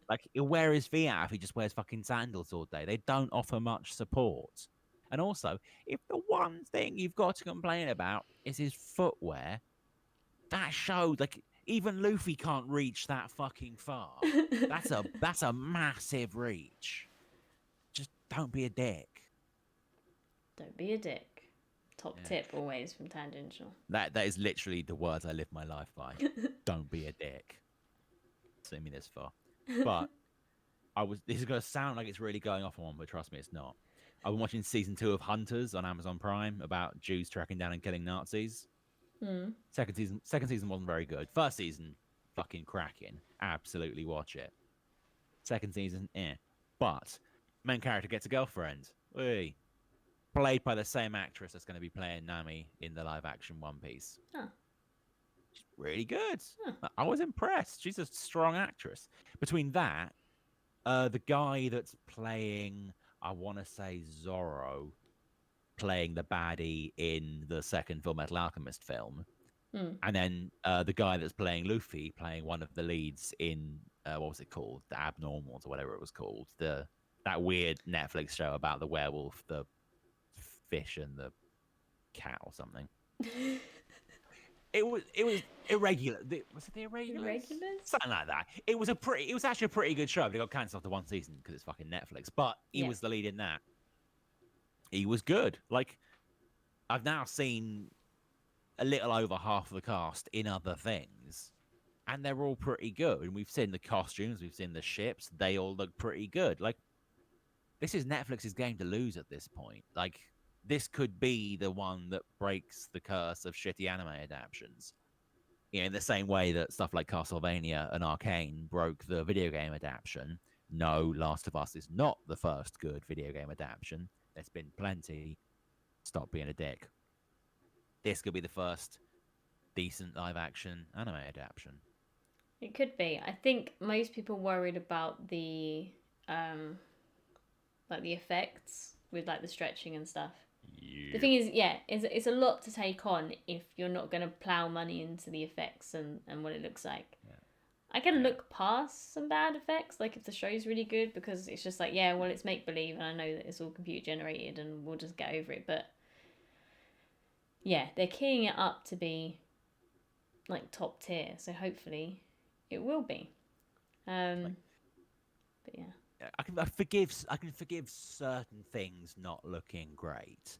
Like he'll wear his feet out if he just wears fucking sandals all day. They don't offer much support. And also, if the one thing you've got to complain about is his footwear, that showed like even Luffy can't reach that fucking far. That's a massive reach. Just don't be a dick. Don't be a dick. Top Yeah. tip always from Tangential. That is literally the words I live my life by. Don't be a dick. See me this far. But this is gonna sound like it's really going off on one, but trust me, it's not. I've been watching season 2 of Hunters on Amazon Prime about Jews tracking down and killing Nazis. Second season wasn't very good. First season, fucking cracking. Absolutely watch it. Second season, But main character gets a girlfriend. Hey. Played by the same actress that's going to be playing Nami in the live action One Piece. Huh. She's really good. Huh. I was impressed. She's a strong actress. Between that, the guy that's playing, I want to say Zorro, playing the baddie in the second Full Metal Alchemist film, and then the guy that's playing Luffy, playing one of the leads in what was it called, The Abnormals or whatever it was called, that weird Netflix show about the werewolf, the fish and the cat or something. It was irregular. Was it the Irregulars? Something like that. It was actually a pretty good show. But it got cancelled after one season because it's fucking Netflix. But he was the lead in that. He was good. Like, I've now seen a little over half of the cast in other things, and they're all pretty good. And we've seen the costumes, we've seen the ships. They all look pretty good. Like, this is Netflix's game to lose at this point. Like, this could be the one that breaks the curse of shitty anime adaptations. You know, in the same way that stuff like Castlevania and Arcane broke the video game adaptation. No, Last of Us is not the first good video game adaptation. There's been plenty. Stop being a dick. This could be the first decent live action anime adaptation. It could be. I think most people worried about the like the effects with like the stretching and stuff. Yeah. The thing is, it's a lot to take on if you're not going to plow money into the effects and what it looks like. Yeah. I can look past some bad effects, like if the show's really good, because it's just like, well, it's make-believe and I know that it's all computer generated and we'll just get over it. But yeah, they're keying it up to be like top tier, so hopefully it will be. But yeah. I can forgive certain things not looking great,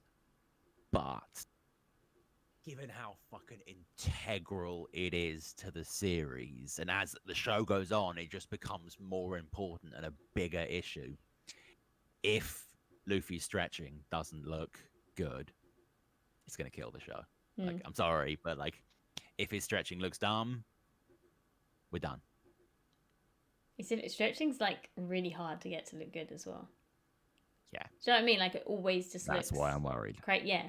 but given how fucking integral it is to the series, and as the show goes on, it just becomes more important and a bigger issue. If Luffy's stretching doesn't look good, it's gonna kill the show. Like, I'm sorry, but like, if his stretching looks dumb, we're done. Stretching's like really hard to get to look good as well. Yeah. Do you know what I mean? Like, it always just looks... That's why I'm worried. Great, yeah.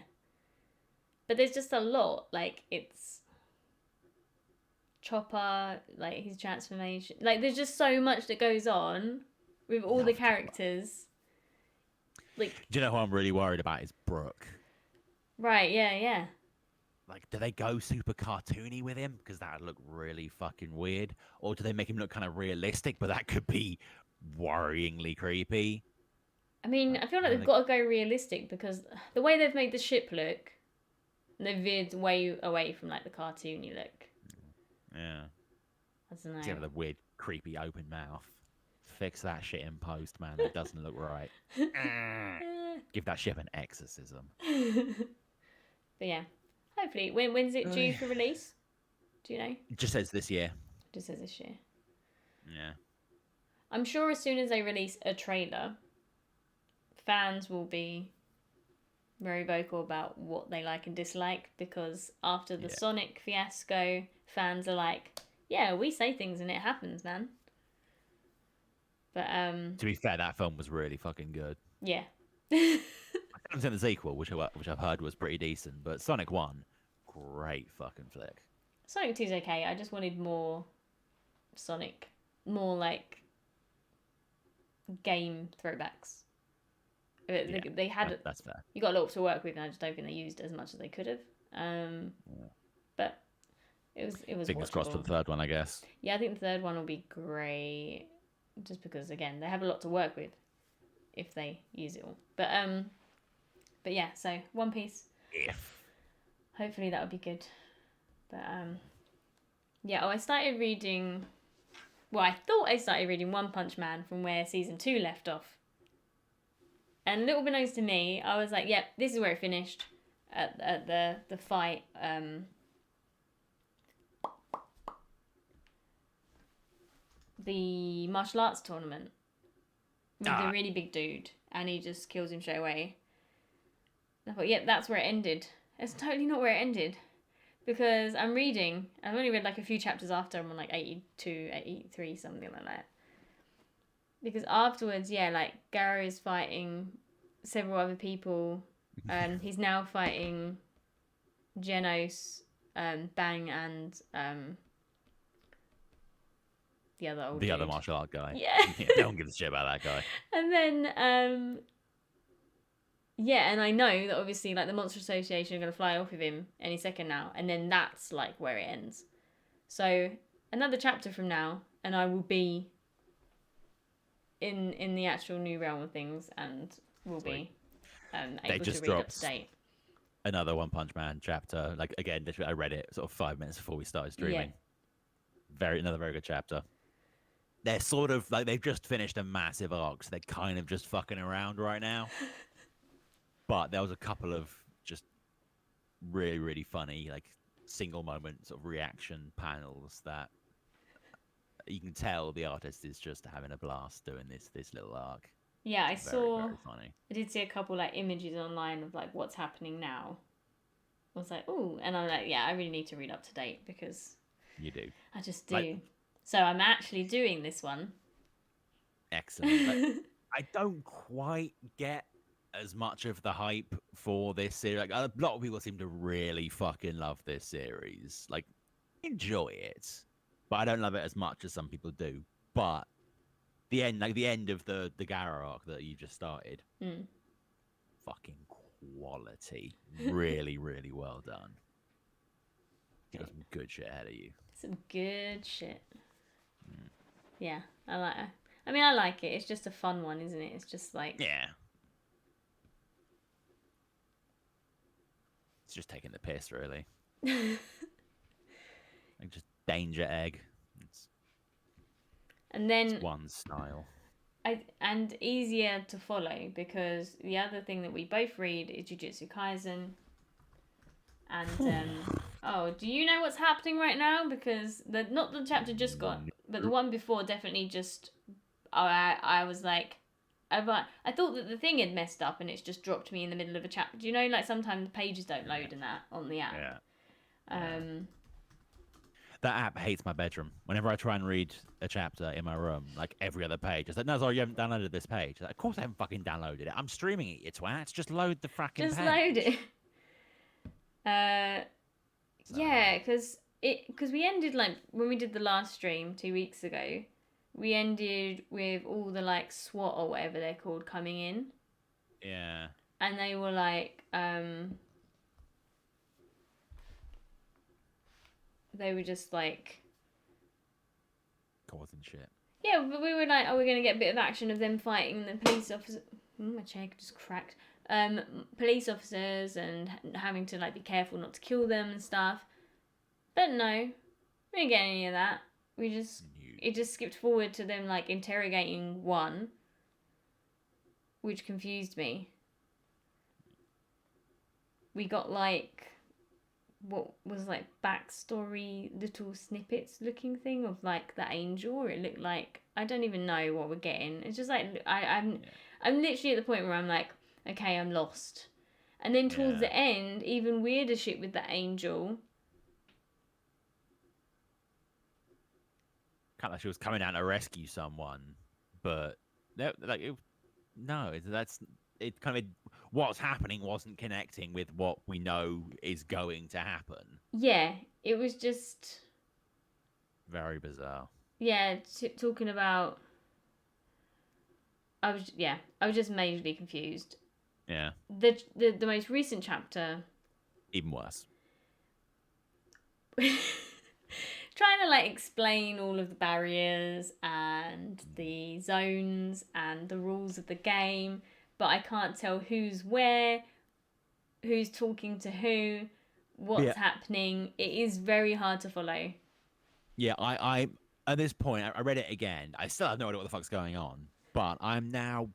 But there's just a lot. Like, it's... Chopper, like, his transformation. Like, there's just so much that goes on with all the characters. Like... Do you know who I'm really worried about is Brooke. Right, yeah. Like, do they go super cartoony with him? Because that would look really fucking weird. Or do they make him look kind of realistic? But that could be worryingly creepy. I mean, I feel like they've got to go realistic because the way they've made the ship look, they've veered way away from, like, the cartoony look. Yeah. I don't know. It's got the weird, creepy open mouth. Fix that shit in post, man. It doesn't look right. Give that ship an exorcism. But yeah. Hopefully. When's it due for release? Do you know? It just says this year. It just says this year. Yeah. I'm sure as soon as they release a trailer, fans will be very vocal about what they like and dislike, because after the Sonic fiasco, fans are like, yeah, we say things and it happens, man. But to be fair, that film was really fucking good. Yeah. I haven't seen the sequel, which I've heard was pretty decent, but Sonic 1, great fucking flick. Sonic 2's okay. I just wanted more Sonic, more like game throwbacks. They had that's fair. You got a lot to work with, and I just don't think they used it as much as they could have. but it was Fingers crossed for watchable. the third one, I guess. Yeah, I think the third one will be great, just because again they have a lot to work with if they use it all. But yeah, so One Piece. If. Hopefully that would be good. But yeah. Oh, I started reading. Well, I thought I started reading One Punch Man from where season 2 left off. And little beknownst to me, I was like, yep, this is where it finished at the fight. The martial arts tournament with the really big dude, and he just kills him straight away. And I thought, yep, that's where it ended. It's totally not where it ended. Because I'm reading, I've only read like a few chapters after, I'm on like 82, 83, something like that. Because afterwards, yeah, like Garo is fighting several other people. He's now fighting Genos, Bang, and the other old dude. Other martial art guy. Yeah. No one gives a shit about that guy. And then, yeah, and I know that obviously, like, the Monster Association are going to fly off with him any second now. And then that's, like, where it ends. So, another chapter from now, and I will be in the actual new realm of things, and will be able to read up to date. Another One Punch Man chapter. Like, again, literally, I read it sort of 5 minutes before we started streaming. Yeah. Another very good chapter. They're sort of, like, they've just finished a massive arc, so they're kind of just fucking around right now. But there was a couple of just really, really funny, like, single moment sort of reaction panels that you can tell the artist is just having a blast doing this little arc. Yeah, I saw. Very funny. I did see a couple like images online of like what's happening now. I was like, ooh, and I'm like, yeah, I really need to read up to date because you do. I just do. So I'm actually doing this one. Excellent. Like, I don't quite get as much of the hype for this series. Like, a lot of people seem to really fucking love this series. Like, enjoy it, but I don't love it as much as some people do. But the end of the Gara arc that you just started, fucking quality. Really, really well done. You got some good shit ahead of you. Some good shit. Yeah, I like it. I mean, I like it. It's just a fun one, isn't it? It's just like... Yeah. It's just taking the piss, really. Like, just Danger Egg. It's one style. And easier to follow, because the other thing that we both read is Jujutsu Kaisen. And, oh, do you know what's happening right now? Because, not the chapter just got, but the one before definitely just... I was like... I thought that the thing had messed up and it's just dropped me in the middle of a chapter. Do you know, like, sometimes pages don't load and that on the app? Yeah. That app hates my bedroom. Whenever I try and read a chapter in my room, like every other page, it's like, no, sorry, you haven't downloaded this page. Like, of course I haven't fucking downloaded it. I'm streaming it, you twats. Just load the fracking page. Just load it. Yeah, because we ended, like, when we did the last stream 2 weeks ago, we ended with all the, like, SWAT or whatever they're called coming in. Yeah. And they were like, they were just like... causing shit. Yeah, but we were like, oh, we're going to get a bit of action of them fighting the police officers. My chair just cracked. Police officers and having to, like, be careful not to kill them and stuff. But no, we didn't get any of that. It just skipped forward to them, like, interrogating one, which confused me. We got, like, what was, like, backstory little snippets looking thing of, like, the angel. It looked like, I don't even know what we're getting. It's just, like, I'm literally at the point where I'm like, okay, I'm lost. And then towards the end, even weirder shit with the angel. Kind of like she was coming down to rescue someone, but like it kind of what's happening wasn't connecting with what we know is going to happen. Yeah, it was just very bizarre. Yeah, talking about. I was just majorly confused. Yeah. The most recent chapter. Even worse. trying to like explain all of the barriers and the zones and the rules of the game, but I can't tell who's where, who's talking to who, what's happening. It is very hard to follow. Yeah, I at this point, I read it again. I still have no idea what the fuck's going on, but I'm now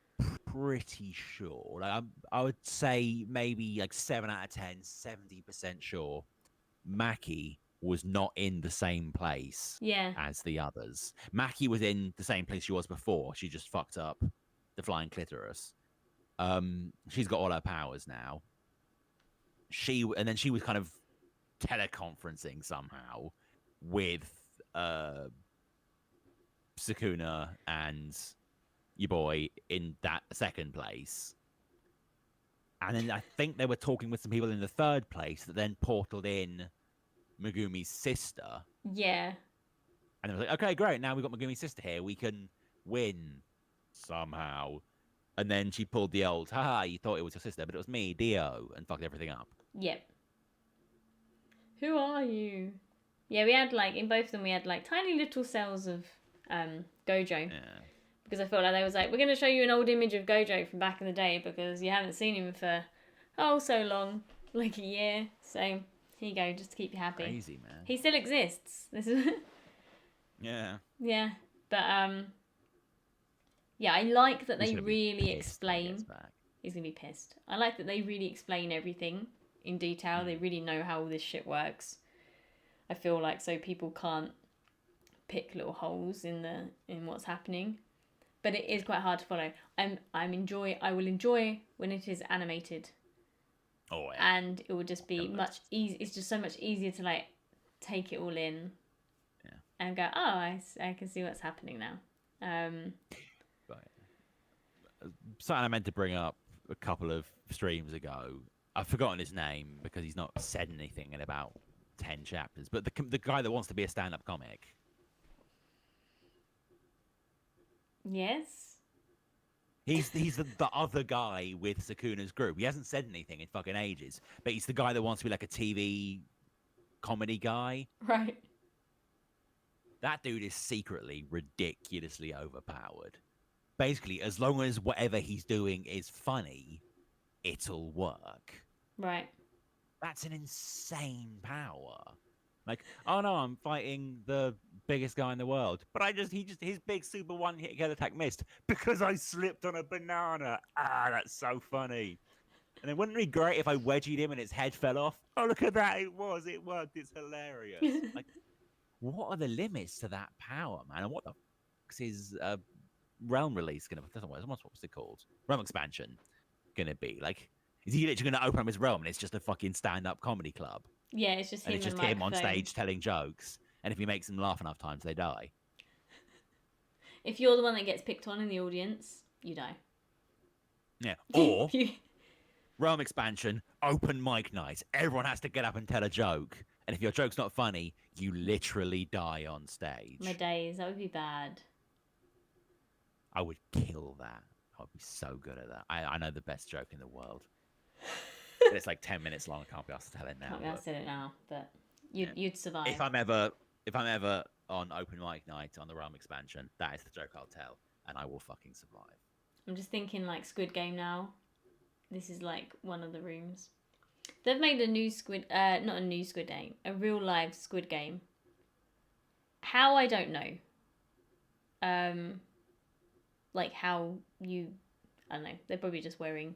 pretty sure. Like, I would say maybe like 7 out of 10, 70% sure Mackie was not in the same place Yeah. as the others. Mackie was in the same place she was before. She just fucked up the flying clitoris. She's got all her powers now. And then she was kind of teleconferencing somehow with Sukuna and your boy in that second place. And then I think they were talking with some people in the third place that then portaled in Megumi's sister. Yeah. And they was like, okay, great. Now we've got Megumi's sister here. We can win somehow. And then she pulled the old, haha, you thought it was your sister, but it was me, Dio, and fucked everything up. Yep. Who are you? Yeah, we had like, in both of them, we had like tiny little cells of Gojo. Yeah. Because I felt like they was like, we're going to show you an old image of Gojo from back in the day because you haven't seen him for, so long, like a year. So here you go, just to keep you happy. Crazy, man. He still exists. This is Yeah. Yeah, but yeah, I like that He's they gonna be really pissed when he explain. gets back. He's gonna be pissed. I like that they really explain everything in detail. They really know how all this shit works. I feel like so people can't pick little holes in what's happening. But it is quite hard to follow. I will enjoy when it is animated. Oh yeah. And it will just be much easy. It's just so much easier to like take it all in. Yeah. And go, I can see what's happening now. Something I meant to bring up a couple of streams ago. I've forgotten his name because he's not said anything in about 10 chapters. But the guy that wants to be a stand-up comic. Yes. He's the other guy with Sukuna's group. He hasn't said anything in fucking ages, but he's the guy that wants to be like a TV comedy guy. Right. That dude is secretly ridiculously overpowered. Basically, as long as whatever he's doing is funny, it'll work. Right. That's an insane power. Like, oh no, I'm fighting the biggest guy in the world, but his big super one hit kill attack missed because I slipped on a banana. Ah, that's so funny. And then wouldn't it be great if I wedgied him and his head fell off? Oh, look at that! It worked. It's hilarious. Like, what are the limits to that power, man? And what the fuck's his realm release gonna? What's it called? Realm expansion gonna be like? Is he literally gonna open up his realm and it's just a fucking stand-up comedy club? Yeah, it's just him. And it's just him on stage telling jokes. And if he makes them laugh enough times, they die. If you're the one that gets picked on in the audience, you die. Yeah. Or realm expansion, open mic night. Everyone has to get up and tell a joke. And if your joke's not funny, you literally die on stage. My days, that would be bad. I would kill that. I'd be so good at that. I know the best joke in the world. But it's like 10 minutes long. I can't be asked to tell it now. Can't be asked to tell it now, but you'd survive. If I'm ever on open mic night on the realm expansion, that is the joke I'll tell, and I will fucking survive. I'm just thinking like Squid Game now. This is like one of the rooms. They've made a new not a new Squid Game, a real live Squid Game. How, I don't know. Like how I don't know. They're probably just wearing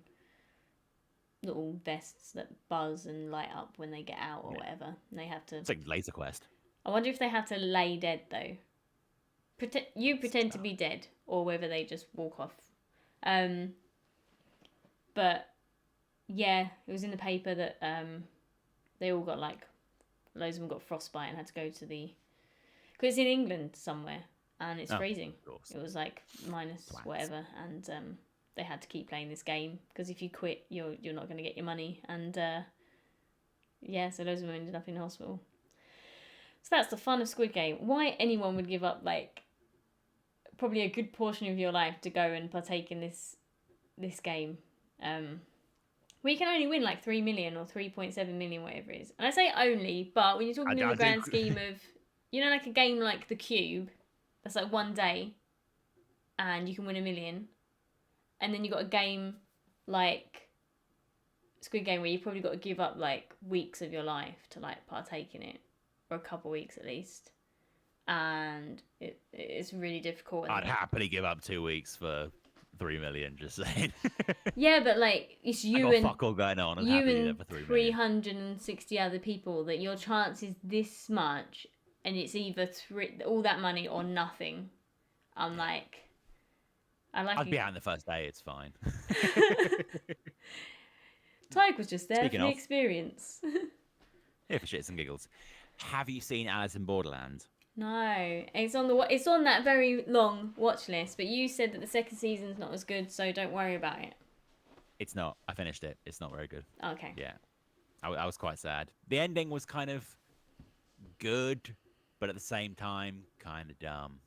little vests that buzz and light up when they get out or whatever. And they have to. It's like Laser Quest. I wonder if they have to lay dead though. Pretend to be dead, or whether they just walk off. But yeah, it was in the paper that they all got like loads of them got frostbite and had to go to the because it's in England somewhere and it's freezing. It was like minus whatever, and they had to keep playing this game because if you quit, you're not going to get your money, and yeah, so loads of them ended up in hospital. So that's the fun of Squid Game. Why anyone would give up like probably a good portion of your life to go and partake in this game. We can only win like 3 million or 3.7 million, whatever it is. And I say only, but when you're talking in I the do- grand scheme of, like a game like The Cube, that's like one day, and you can win 1 million. And then you got a game like Squid Game where you probably got to give up like weeks of your life to like partake in it, or a couple weeks at least. And it's really difficult. I'd happily give up 2 weeks for 3 million. Just saying. Yeah, but like it's I you got and fuck all going on. I'd you happily do and that for 3 million. 360 other people, that your chance is this much, and it's either all that money or nothing. I'm like, I'd be out in the first day. It's fine. Tyke was just there Speaking for the of- experience. Yeah, for shits and giggles. Have you seen Alice in Borderland? No, it's on that very long watch list. But you said that the second season's not as good, so don't worry about it. It's not. I finished it. It's not very good. Okay. Yeah, I was quite sad. The ending was kind of good, but at the same time, kind of dumb.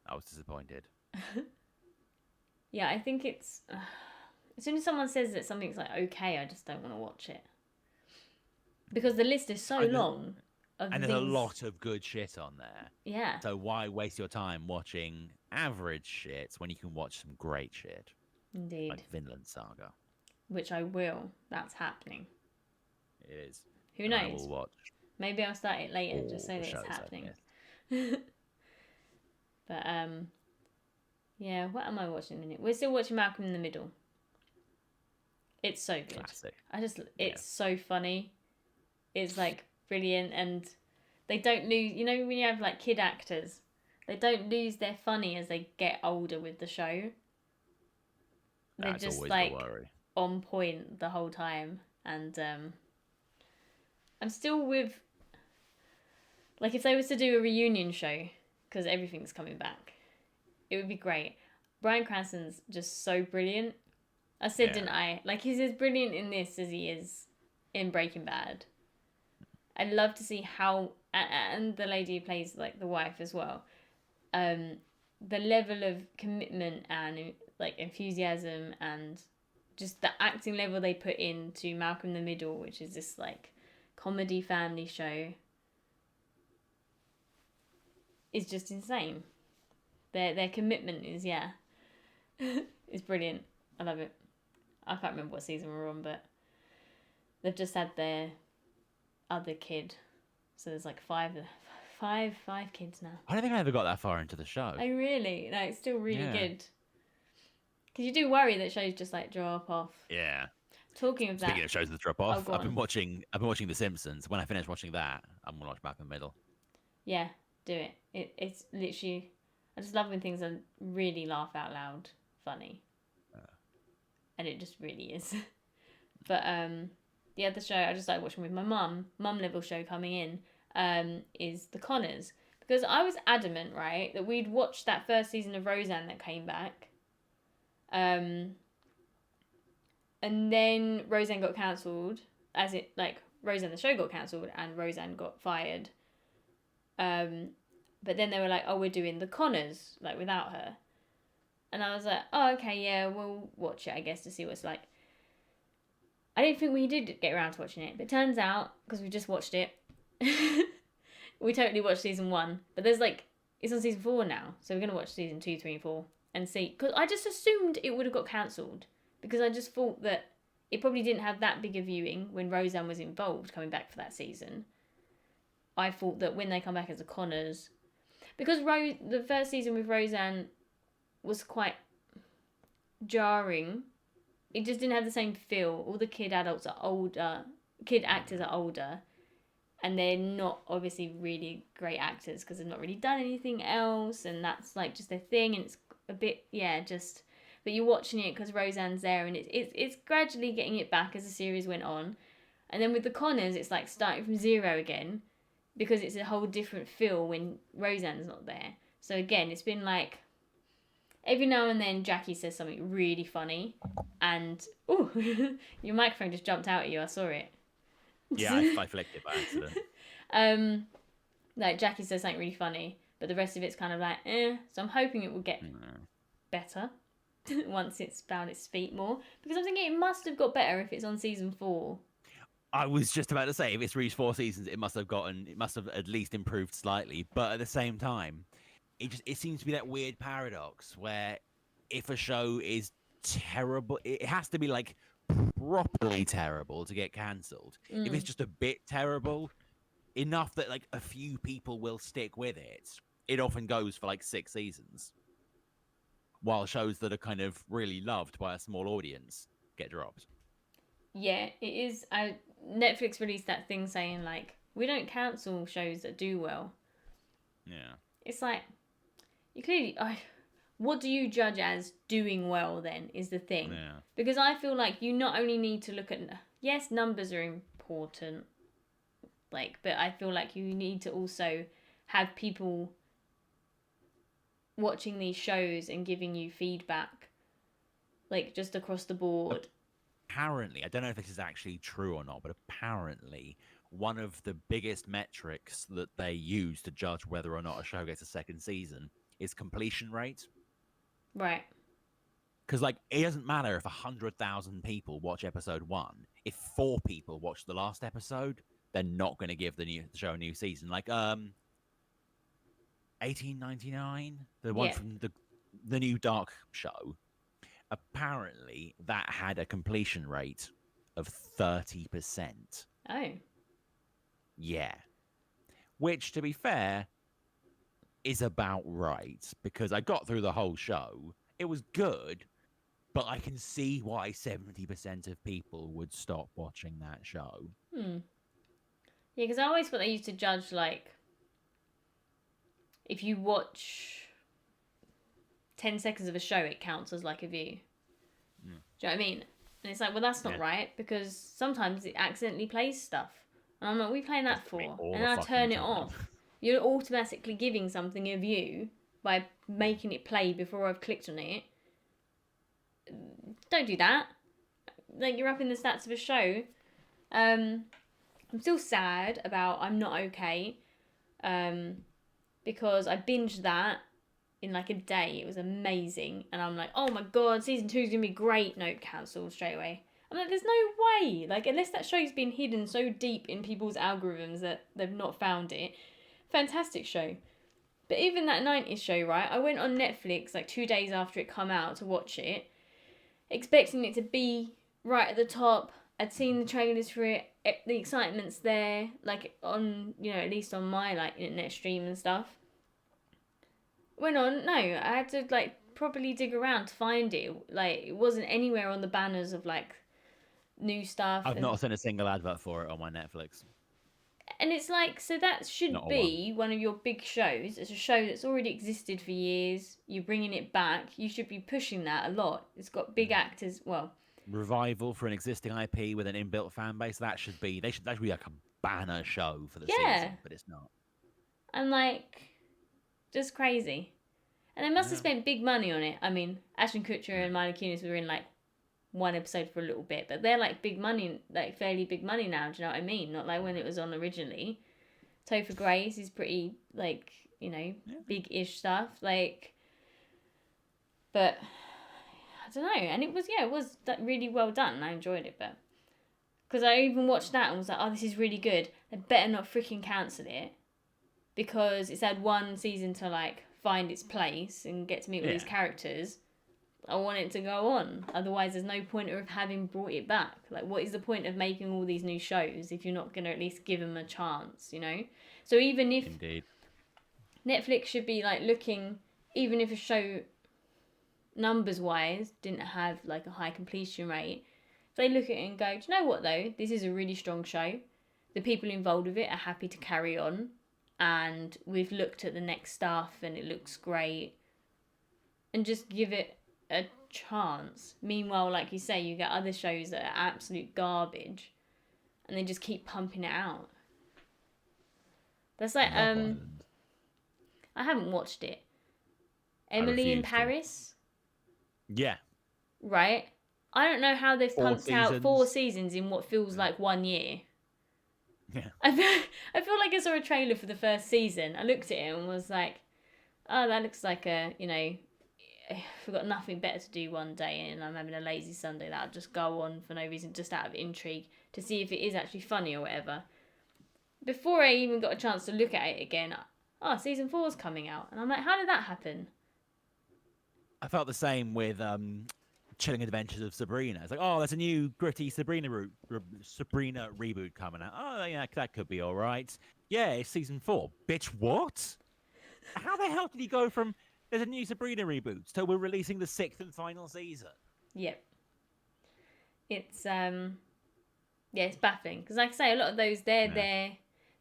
I was disappointed. Yeah, I think it's. As soon as someone says that something's like okay, I just don't want to watch it. Because the list is so long. And there's a lot of good shit on there. Yeah. So why waste your time watching average shit when you can watch some great shit? Indeed. Like Vinland Saga. Which I will. That's happening. It is. Who And I knows? will watch Maybe I'll start it later all just so the that shows it's I've happening. missed. But yeah, what am I watching in a minute? We're still watching Malcolm in the Middle. It's so good. Classic. It's so funny. It's like brilliant, and they don't lose, when you have like kid actors, they don't lose their funny as they get older with the show. They're That's just always like the worry. on point the whole time, and I'm still with, like, if they was to do a reunion show, because everything's coming back, it would be great. Bryan Cranston's just so brilliant. I said, Yeah. didn't I? Like, he's as brilliant in this as he is in Breaking Bad. I'd love to see how, and the lady who plays like the wife as well, the level of commitment and like enthusiasm and just the acting level they put into Malcolm in the Middle, which is this like comedy family show, is just insane. Their commitment is is brilliant. I love it. I can't remember what season we're on, but they've just had their other kid, so there's like five kids now. I don't think I ever got that far into the show. Oh really? No, it's still really Yeah. good. Because you do worry that shows just like drop off. Yeah. Talking of that, Speaking of shows that drop off, go I've been on. watching The Simpsons. When I finish watching that, I'm gonna watch Malcolm in the Middle. yeah, do it. It's literally, I just love when things are really laugh out loud funny, and it just really is. But the other show I just started watching with my mum level show coming in, is The Conners, because I was adamant, right, that we'd watched that first season of Roseanne that came back, and then Roseanne got cancelled, Roseanne the show got cancelled and Roseanne got fired, but then they were like, oh, we're doing The Conners like without her, and I was like, oh okay, yeah, we'll watch it I guess to see what it's like. I didn't think we did get around to watching it, but it turns out, because we just watched it, we totally watched season 1. But there's like, it's on season 4 now, so we're going to watch season 2, 3, and 4 and see. Because I just assumed it would have got cancelled, because I just thought that it probably didn't have that big a viewing when Roseanne was involved coming back for that season. I thought that when they come back as the Conners, because the first season with Roseanne was quite jarring. It just didn't have the same feel. All the kid actors are older, and they're not obviously really great actors because they've not really done anything else, and that's like just their thing, and it's a bit just. But you're watching it because Roseanne's there, and it's gradually getting it back as the series went on, and then with the Conners, it's like starting from zero again, because it's a whole different feel when Roseanne's not there. So again, it's been like, every now and then Jackie says something really funny, and your microphone just jumped out at you. I saw it. Yeah, I flicked it by accident. Like Jackie says something really funny, but the rest of it's kind of like So I'm hoping it will get better. once it's found its feet more. Because I'm thinking it must have got better if it's on season 4. I was just about to say, if it's reached 4 seasons, it must have at least improved slightly. But at the same time, it seems to be that weird paradox where if a show is terrible, it has to be like properly terrible to get cancelled. If it's just a bit terrible, enough that like a few people will stick with it, it often goes for like 6 seasons. While shows that are kind of really loved by a small audience get dropped. Yeah, it is. Netflix released that thing saying like, we don't cancel shows that do well. Yeah. It's like, you clearly, what do you judge as doing well then is the thing. Yeah. Because I feel like you not only need to look at, yes, numbers are important, like, but I feel like you need to also have people watching these shows and giving you feedback, like just across the board. Apparently, I don't know if this is actually true or not, but apparently one of the biggest metrics that they use to judge whether or not a show gets a second season is completion rate. Right. Because like it doesn't matter if 100,000 people watch episode 1. If 4 people watch the last episode, they're not going to give the show a new season. Like 1899, the one from the new Dark show. Apparently, that had a completion rate of 30%. Oh. Yeah. Which, to be fair, is about right, because I got through the whole show. It was good, but I can see why 70% of people would stop watching that show. Yeah, because I always thought they used to judge, like, if you watch 10 seconds of a show, it counts as like a view. Do you know what I mean? And it's like, well, that's not right, because sometimes it accidentally plays stuff. And I'm like, what are we playing that for? And then I turn it off. You're automatically giving something a view by making it play before I've clicked on it. Don't do that. Like, you're up in the stats of a show. I'm still sad about I'm Not Okay. Because I binged that in like a day. It was amazing. And I'm like, oh my god, season 2 is going to be great. No, cancelled straight away. I'm like, there's no way. Like, unless that show's been hidden so deep in people's algorithms that they've not found it. Fantastic show. But even that 90s show, right? I went on Netflix like 2 days after it come out to watch it, expecting it to be right at the top. I'd seen the trailers for it. The excitement's there, like on, you know, at least on my like internet stream and stuff. Went on, no, I had to like properly dig around to find it. Like, it wasn't anywhere on the banners of like new stuff. I've not seen a single advert for it on my Netflix. And it's like, so that should be one of your big shows. It's a show that's already existed for years. You're bringing it back. You should be pushing that a lot. It's got big actors. Well, revival for an existing IP with an inbuilt fan base. That should be that should be like a banner show for the season, but it's not. And like, just crazy. And they must have spent big money on it. I mean, Ashton Kutcher and Mila Kunis were in like one episode for a little bit, but they're like big money, like fairly big money now. Do you know what I mean? Not like when it was on originally. Topher Grace is pretty like, you know, big-ish stuff. Like, but I don't know. And it was really well done. I enjoyed it, but because I even watched that and was like, oh, this is really good. They better not freaking cancel it because it's had one season to like find its place and get to meet all these characters. I want it to go on. Otherwise, there's no point of having brought it back. Like, what is the point of making all these new shows if you're not going to at least give them a chance, you know? So even if... Indeed. Netflix should be, like, looking... Even if a show, numbers-wise, didn't have, like, a high completion rate, if they look at it and go, do you know what, though? This is a really strong show. The people involved with it are happy to carry on. And we've looked at the next stuff and it looks great. And just give it a chance. Meanwhile, like you say, you get other shows that are absolute garbage and they just keep pumping it out. That's like I haven't watched it. Emily in Paris? Yeah. Right? I don't know how they've pumped out 4 seasons in what feels like 1 year. Yeah. I feel like I saw a trailer for the first season. I looked at it and was like, oh, that looks like a if we've got nothing better to do one day and I'm having a lazy Sunday, that I'll just go on for no reason, just out of intrigue to see if it is actually funny or whatever. Before I even got a chance to look at it again, season 4's coming out, and I'm like, how did that happen? I felt the same with Chilling Adventures of Sabrina. It's like, oh, there's a new gritty Sabrina reboot coming out. Oh, yeah, that could be all right. Yeah, it's season 4. Bitch, what? How the hell did he go from there's a new Sabrina reboot to we're releasing the 6th and final season? Yep. It's it's baffling because, like I say, a lot of those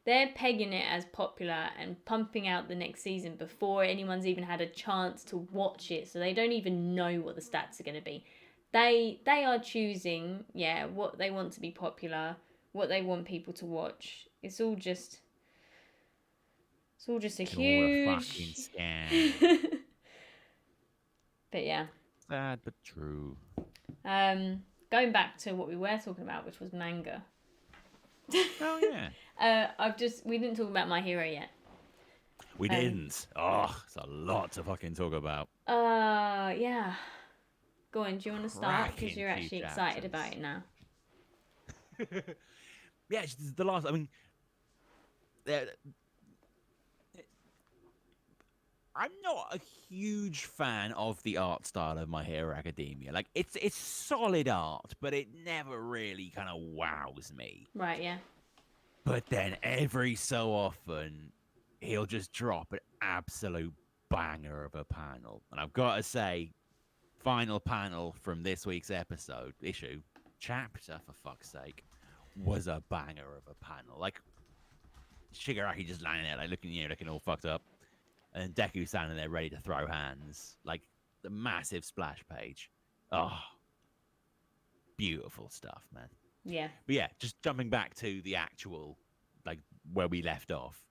they're pegging it as popular and pumping out the next season before anyone's even had a chance to watch it, so they don't even know what the stats are going to be. They are choosing what they want to be popular, what they want people to watch. It's all just a huge all a fucking scam. But yeah, Sad but true. Going back to what we were talking about, which was manga. Oh yeah. We didn't talk about My Hero yet. We didn't. Oh, it's a lot to fucking talk about. Yeah. Go on, do you want to start? Because you're Cracking actually few excited chapters. about it now. Yeah, the last. I mean, I'm not a huge fan of the art style of My Hero Academia. Like, it's solid art, but it never really kind of wows me. Right, yeah. But then every so often, he'll just drop an absolute banger of a panel. And I've got to say, final panel from this week's chapter, for fuck's sake, was a banger of a panel. Like, Shigaraki just lying there, like, looking all fucked up. And Deku standing there ready to throw hands. Like, the massive splash page. Oh, beautiful stuff, man. Yeah. But yeah, just jumping back to the actual, like, where we left off.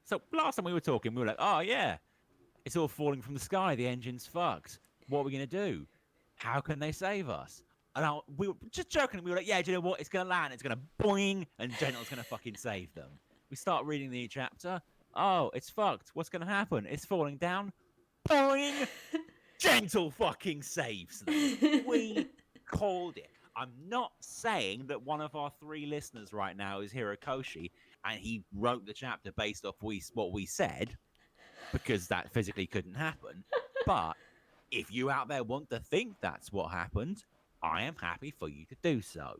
So last time we were talking, we were like, oh, yeah, it's all falling from the sky. The engine's fucked. What are we going to do? How can they save us? And we were just joking. We were like, yeah, do you know what? It's going to land. It's going to boing. And Gentle's going to fucking save them. We start reading the chapter. Oh, it's fucked. What's going to happen? It's falling down. Boing. Gentle fucking saves them. We called it. I'm not saying that one of our 3 listeners right now is Hirokoshi and he wrote the chapter based off what we said, because that physically couldn't happen. But if you out there want to think that's what happened, I am happy for you to do so.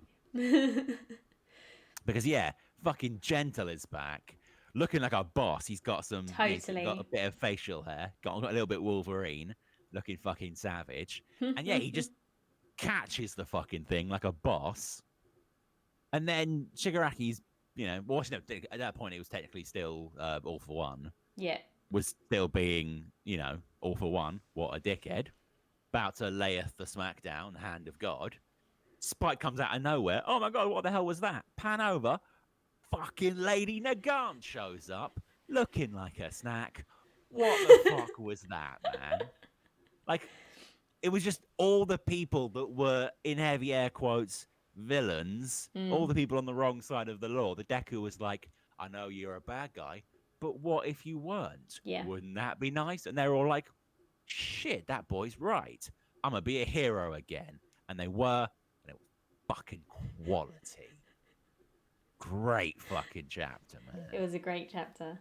Because yeah, fucking Gentle is back, looking like a boss. He's got Totally. He's got a bit of facial hair, got a little bit Wolverine, looking fucking savage. And yeah, he just catches the fucking thing like a boss. And then Shigaraki's, at that point, it was technically still All for One. Yeah. Was still being, All for One. What a dickhead. About to layeth the smackdown, hand of God. Spike comes out of nowhere. Oh my God, what the hell was that? Pan over. Fucking Lady Nagant shows up, looking like a snack. What the fuck was that, man? Like, it was just all the people that were, in heavy air quotes, villains, all the people on the wrong side of the law. The Deku was like, I know you're a bad guy, but what if you weren't? Yeah. Wouldn't that be nice? And they're all like, shit, that boy's right. I'm going to be a hero again. And they were, and it was fucking quality. Great fucking chapter, man. It was a great chapter.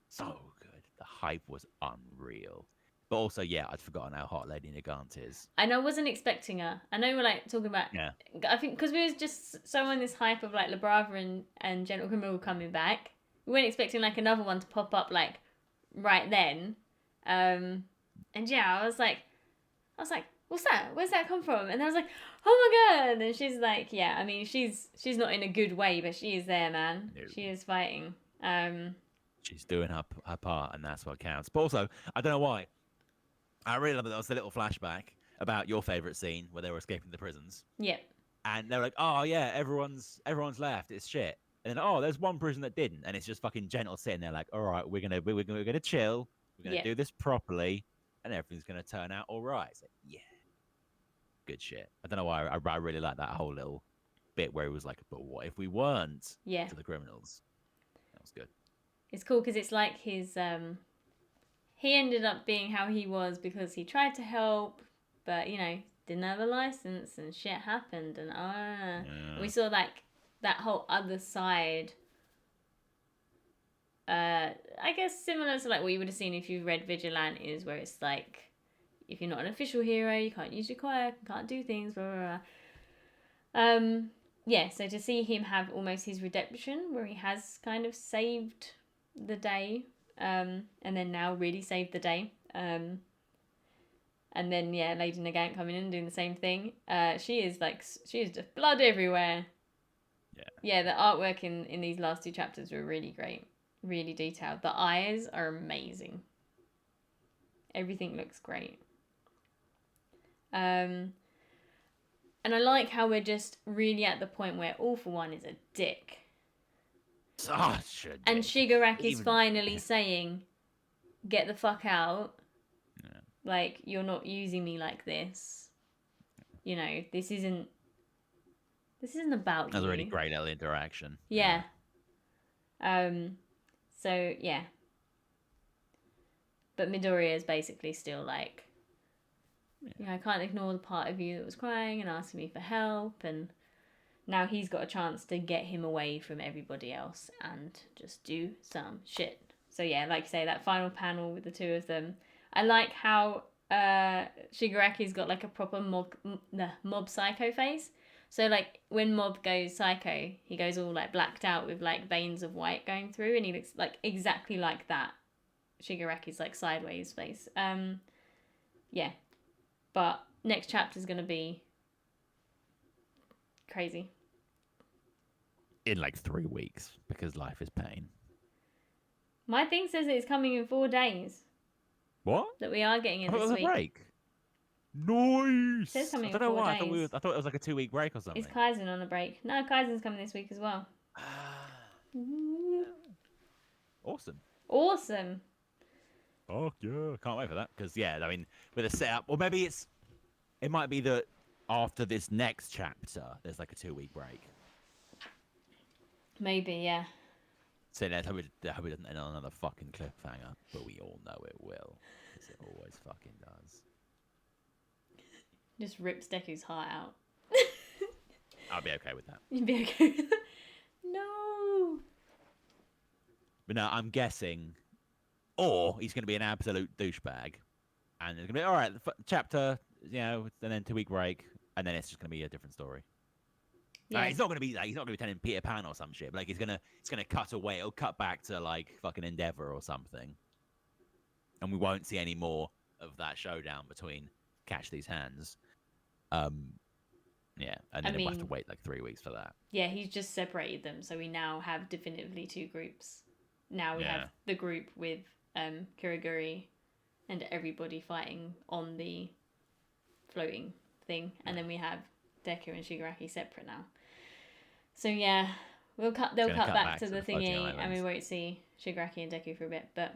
So good. The hype was unreal. But also, yeah, I'd forgotten how hot Lady Nagant is. And I wasn't expecting her. I know we're like talking about. Yeah. I think because we was just so on this hype of like Labrava and Gentle Criminal coming back, we weren't expecting like another one to pop up like right then. And yeah, I was like, what's that? Where's that come from? And I was like, oh my God! And she's like, yeah, I mean, she's not in a good way, but she is there, man. No. She is fighting. She's doing her part, and that's what counts. But also, I don't know why, I really love that there was a little flashback about your favorite scene where they were escaping the prisons. Yep. And they were like, oh yeah, everyone's left. It's shit. And then there's one prison that didn't, and it's just fucking Gentle sitting there like, all right, we're gonna chill. We're gonna do this properly, and everything's gonna turn out all right. It's like, yeah, good shit. I don't know why I really like that whole little bit where it was like, but what if we weren't? To the criminals. That was good. It's cool because it's like he ended up being how he was because he tried to help, but didn't have a license and shit happened, and we saw like that whole other side. I guess similar to like what you would have seen if you read Vigilantes, where it's like, if you're not an official hero, you can't use your quirk, can't do things, blah blah blah. Yeah, so to see him have almost his redemption, where he has kind of saved the day, and then now really saved the day. And then Lady Nagant coming in and doing the same thing. She is just blood everywhere. Yeah, the artwork in these last two chapters were really great. Really detailed. The eyes are amazing. Everything looks great. And I like how we're just really at the point where All For One is a dick. Such a dick. And Shigaraki's finally saying, get the fuck out. Yeah. Like, you're not using me like this. This isn't about you. That's a really great little interaction. Yeah. So, yeah. But Midoriya is basically still like, I can't ignore the part of you that was crying and asking me for help. And now he's got a chance to get him away from everybody else and just do some shit. So, yeah, like you say, that final panel with the two of them. I like how Shigaraki's got like a proper mob psycho face. So, like, when Mob goes psycho, he goes all, like, blacked out with, like, veins of white going through, and he looks, like, exactly like that. Shigaraki's, like, sideways face. Yeah. But next chapter's going to be crazy. In, like, 3 weeks, because life is pain. My thing says it's coming in 4 days. What? That we are getting it this week. A break. Nice. It says coming I don't know in 4 why. days. I thought it was like a 2-week break or something. Is Kaizen on a break? No, Kaizen's coming this week as well. Awesome. Oh yeah, can't wait for that. Because I mean, with a setup, or maybe it might be that after this next chapter, there's like a 2-week break. Maybe, yeah. So let's hope it doesn't end on another fucking cliffhanger, but we all know it will, because it always fucking does. Just rips Deku's heart out. I'll be okay with that. You'd be okay with that? No. But no, I'm guessing, or he's going to be an absolute douchebag, and it's going to be all right. Chapter, and then 2-week break, and then it's just going to be a different story. Yeah. It's not going to be like he's not going to be telling Peter Pan or some shit. But like it's gonna cut away. It'll cut back to like fucking Endeavor or something, and we won't see any more of that showdown between Catch These Hands. Yeah, and then we'll have to wait like 3 weeks for that. Yeah, he's just separated them, so we now have definitively 2 groups. Now we have the group with Kiriguri and everybody fighting on the floating thing, and then we have Deku and Shigaraki separate now. So yeah, they'll cut back to the thingy, and we won't see Shigaraki and Deku for a bit, but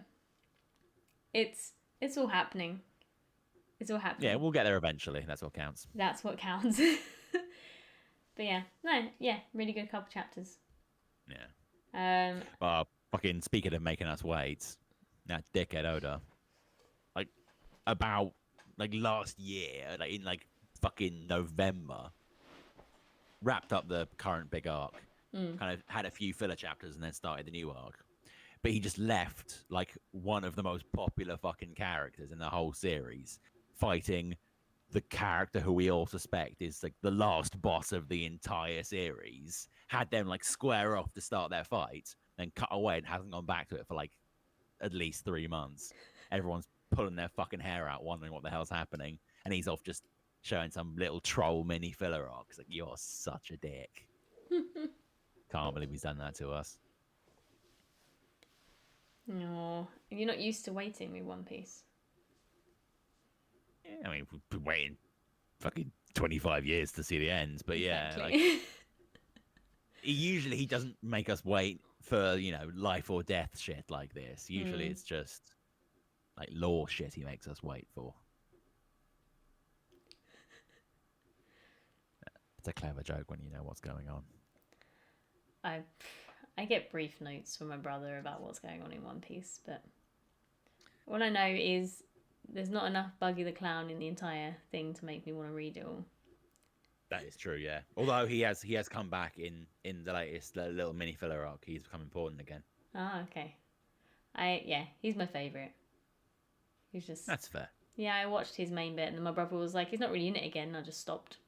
it's all happening. It's all happening. Yeah, we'll get there eventually. That's what counts. That's what counts. But really good couple chapters. Yeah. Well, fucking speaking of making us wait, that dickhead Oda, like about like last year, like in like fucking November, wrapped up the current big arc, kind of had a few filler chapters, and then started the new arc. But he just left like one of the most popular fucking characters in the whole series, fighting the character who we all suspect is like the last boss of the entire series. Had them like square off to start their fight, then cut away and hasn't gone back to it for like at least 3 months. Everyone's pulling their fucking hair out, wondering what the hell's happening, and he's off just showing some little troll mini filler arc. It's like, you're such a dick. Can't believe he's done that to us. No, you're not used to waiting with One Piece. Yeah, I mean, we've been waiting fucking 25 years to see the end, but Exactly. yeah, like, he doesn't make us wait for, life or death shit like this. Usually it's just like lore shit he makes us wait for. It's a clever joke when you know what's going on. I get brief notes from my brother about what's going on in One Piece, but All I know is there's not enough Buggy the Clown in the entire thing to make me want to read it all. That is true, yeah. Although he has come back in the latest little mini filler arc. He's become important again. Ah, okay. He's my favourite. He's just That's fair. yeah. I watched his main bit, and then my brother was like, "He's not really in it again." And I just stopped.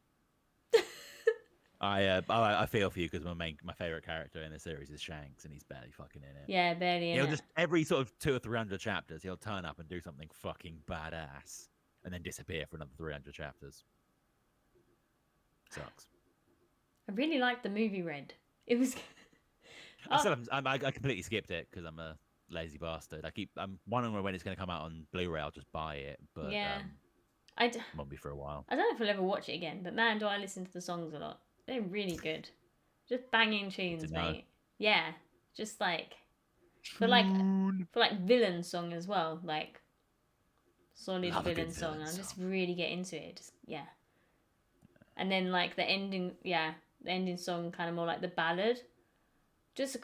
I feel for you because my favorite character in the series is Shanks, and he's barely fucking in it. Yeah, barely in He'll it. just every sort of 200 or 300 chapters, he'll turn up and do something fucking badass, and then disappear for another 300 chapters. Sucks. I really liked the movie Red. It was. I completely skipped it because I'm a lazy bastard. I'm wondering when it's going to come out on Blu-ray. I'll just buy it, but Yeah. won't be for a while. I don't know if I'll ever watch it again, but man, do I listen to the songs a lot. They're really good. Just banging tunes, mate. Yeah. Just like for like villain song as well, like solid Love a good villain song. villain I just song. really get into it. Just yeah. And then like the ending, the ending song kind of more like the ballad. Just a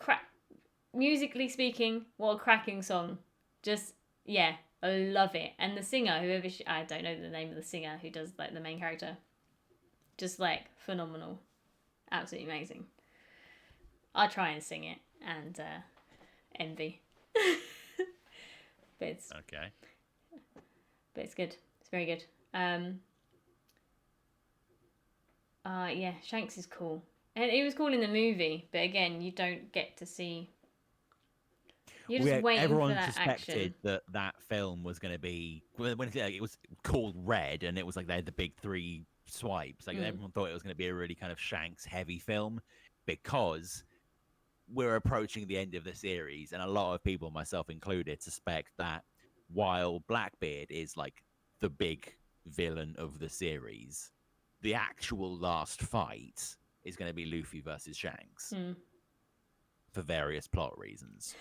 musically speaking, what a cracking song. Just yeah, I love it. And the singer, I don't know the name of the singer who does like the main character. Just like phenomenal. Absolutely amazing. I'll try and sing it and envy. but it's Okay. but it's good. It's very good. Yeah, Shanks is cool. And it was cool in the movie, but again, you don't get to see. You're just waiting for everyone that suspected action. that film was going to be when it was called Red, and it was like they had the big three swipes. Like everyone thought it was going to be a really kind of Shanks heavy film because we're approaching the end of the series, and a lot of people, myself included, suspect that while Blackbeard is like the big villain of the series, the actual last fight is going to be Luffy versus Shanks for various plot reasons.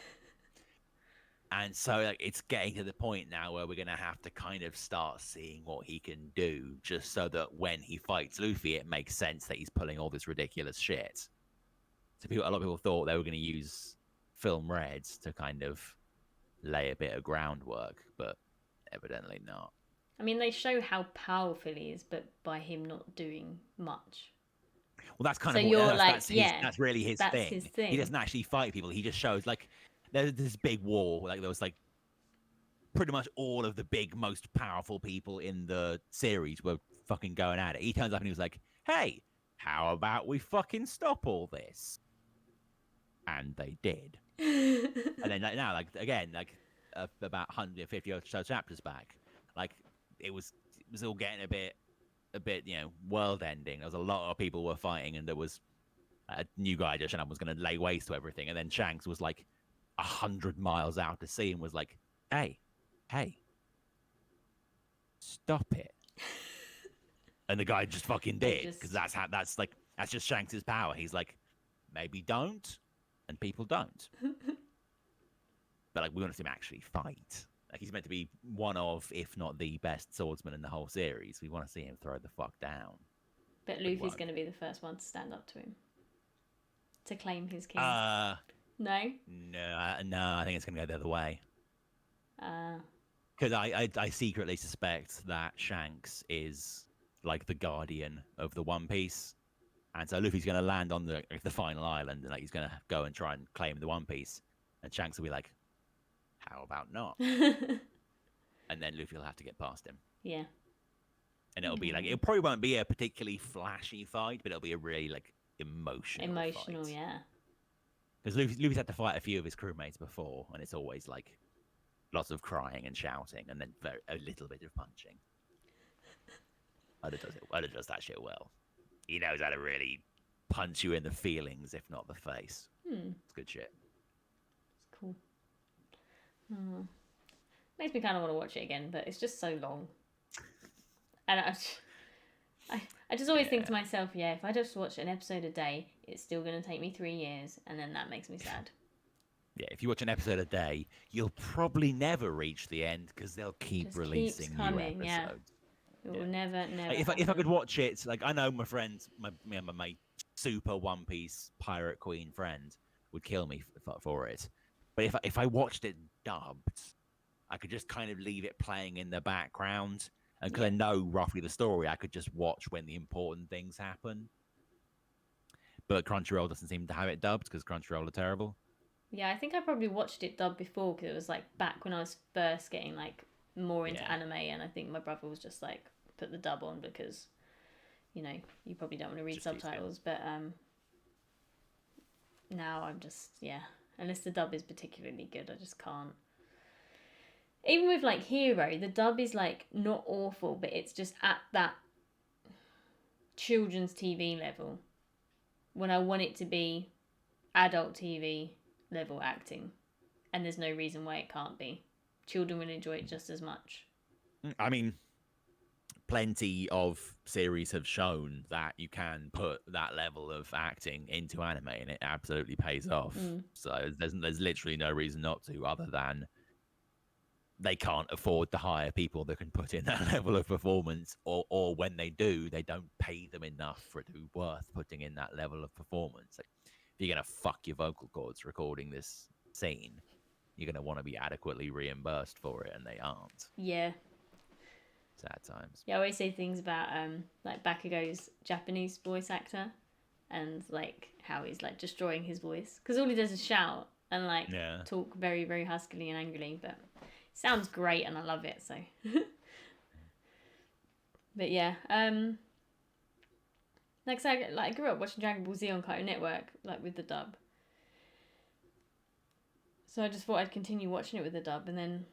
And so like it's getting to the point now where we're going to have to kind of start seeing what he can do just so that when he fights Luffy, it makes sense that he's pulling all this ridiculous shit. So a lot of people thought they were going to use film Reds to kind of lay a bit of groundwork, but evidently not. I mean, they show how powerful he is, but by him not doing much. Well, that's kind So of you're that's really his that's thing. his thing. He doesn't actually fight people. He just shows like there's this big war. Like there was like pretty much all of the big, most powerful people in the series were fucking going at it. He turns up and he was like, "Hey, how about we fucking stop all this?" And they did. And then now, like again, like about 150 or so chapters back, like it was all getting a bit, world ending. There was a lot of people were fighting, and there was a new guy just was going to lay waste to everything. And then Shanks was like 100 miles out to sea and was like, "Hey, stop it." And the guy just fucking did because that's just Shanks's power. He's like, maybe don't, and people don't. But like we want to see him actually fight. Like he's meant to be one of, if not the best swordsman in the whole series. We want to see him throw the fuck down. But Luffy's going to be the first one to stand up to him. To claim his king. No? No, I think it's going to go the other way. Because I secretly suspect that Shanks is like the guardian of the One Piece. And so Luffy's going to land on the final island, and like he's going to go and try and claim the One Piece. And Shanks will be like, how about not? And then Luffy will have to get past him. Yeah. And it'll be like, it probably won't be a particularly flashy fight, but it'll be a really like emotional fight. Yeah. Because Luffy's had to fight a few of his crewmates before, and it's always like lots of crying and shouting, and then a little bit of punching. Oda does that shit well. He knows how to really punch you in the feelings, if not the face. It's good shit. It's cool. Makes me kind of want to watch it again, but it's just so long. And I just always think to myself, if I just watch an episode a day, it's still going to take me 3 years, and then that makes me sad. Yeah, if you watch an episode a day, you'll probably never reach the end because they'll keep releasing new episodes. Yeah. It will never. Like, if I could watch it, like I know my friends, my super One Piece pirate queen friend would kill me for it. But if I watched it dubbed, I could just kind of leave it playing in the background. And because Yeah. I know roughly the story, I could just watch when the important things happen. But Crunchyroll doesn't seem to have it dubbed because Crunchyroll are terrible. Yeah, I think I probably watched it dubbed before because it was like back when I was first getting like more into Yeah. anime, and I think my brother was just like put the dub on because you probably don't want to read Just easier. subtitles, but now I'm just unless the dub is particularly good, I just can't. Even with like Hero, the dub is like not awful, but it's just at that children's TV level when I want it to be adult TV level acting, and there's no reason why it can't be. Children will enjoy it just as much. I mean, plenty of series have shown that you can put that level of acting into anime and it absolutely pays off. So there's literally no reason not to, other than they can't afford to hire people that can put in that level of performance, or when they do, they don't pay them enough for it to be worth putting in that level of performance. Like, if you're gonna fuck your vocal cords recording this scene, you're gonna want to be adequately reimbursed for it, and they aren't. Yeah. Sad times. Yeah, I always say things about like Bakugo's Japanese voice actor, and like how he's like destroying his voice because all he does is shout and like talk very very huskily and angrily, but it sounds great and I love it. So, but yeah, like so, I grew up watching Dragon Ball Z on Cartoon Network, like with the dub. So I just thought I'd continue watching it with the dub, and then.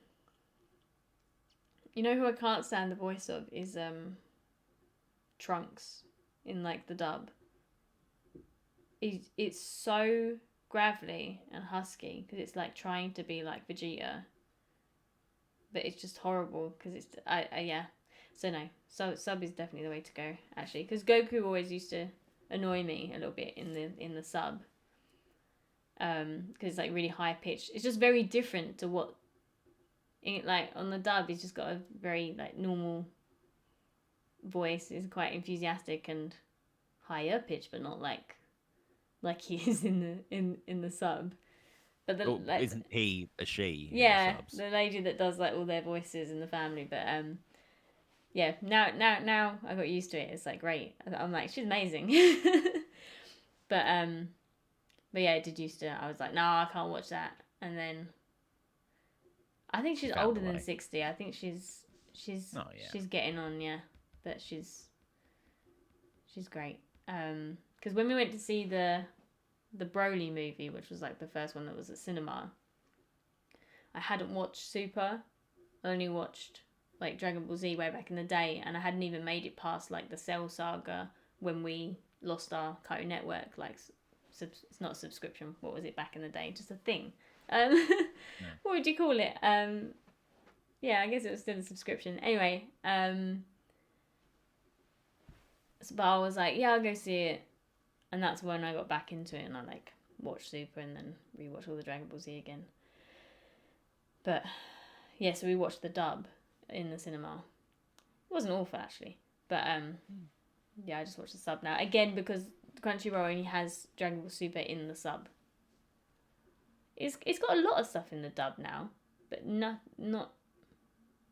You know who I can't stand the voice of is Trunks in like the dub. It's so gravelly and husky because it's like trying to be like Vegeta, but it's just horrible because it's yeah. So no, sub is definitely the way to go actually, because Goku always used to annoy me a little bit in the sub. Because it's like really high pitched. It's just very different to what. Like on the dub, he's just got a very like normal voice. He's quite enthusiastic and higher pitch, but not like he is in the sub. But like, isn't he a she? Yeah, in the subs? the lady that does like all their voices in the family. But yeah. Now I got used to it. It's like great. I'm like she's amazing. but yeah, it did used to. I was like, no, I can't watch that. And then. I think she's older than 60. I think she's getting on, yeah. But she's great. Because when we went to see the Broly movie, which was like the first one that was at cinema, I hadn't watched Super. I only watched like Dragon Ball Z way back in the day, and I hadn't even made it past like the Cell Saga when we lost our Cartoon Network. Like, it's not a subscription. What was it back in the day? Just a thing. What would you call it? Yeah, I guess it was still a subscription. Anyway, but I was like, yeah, I'll go see it, and that's when I got back into it, and I like watched Super and then rewatched all the Dragon Ball Z again. But yeah, so we watched the dub in the cinema. It wasn't awful actually, but yeah, I just watched the sub now again because Crunchyroll only has Dragon Ball Super in the sub. It's got a lot of stuff in the dub now, but not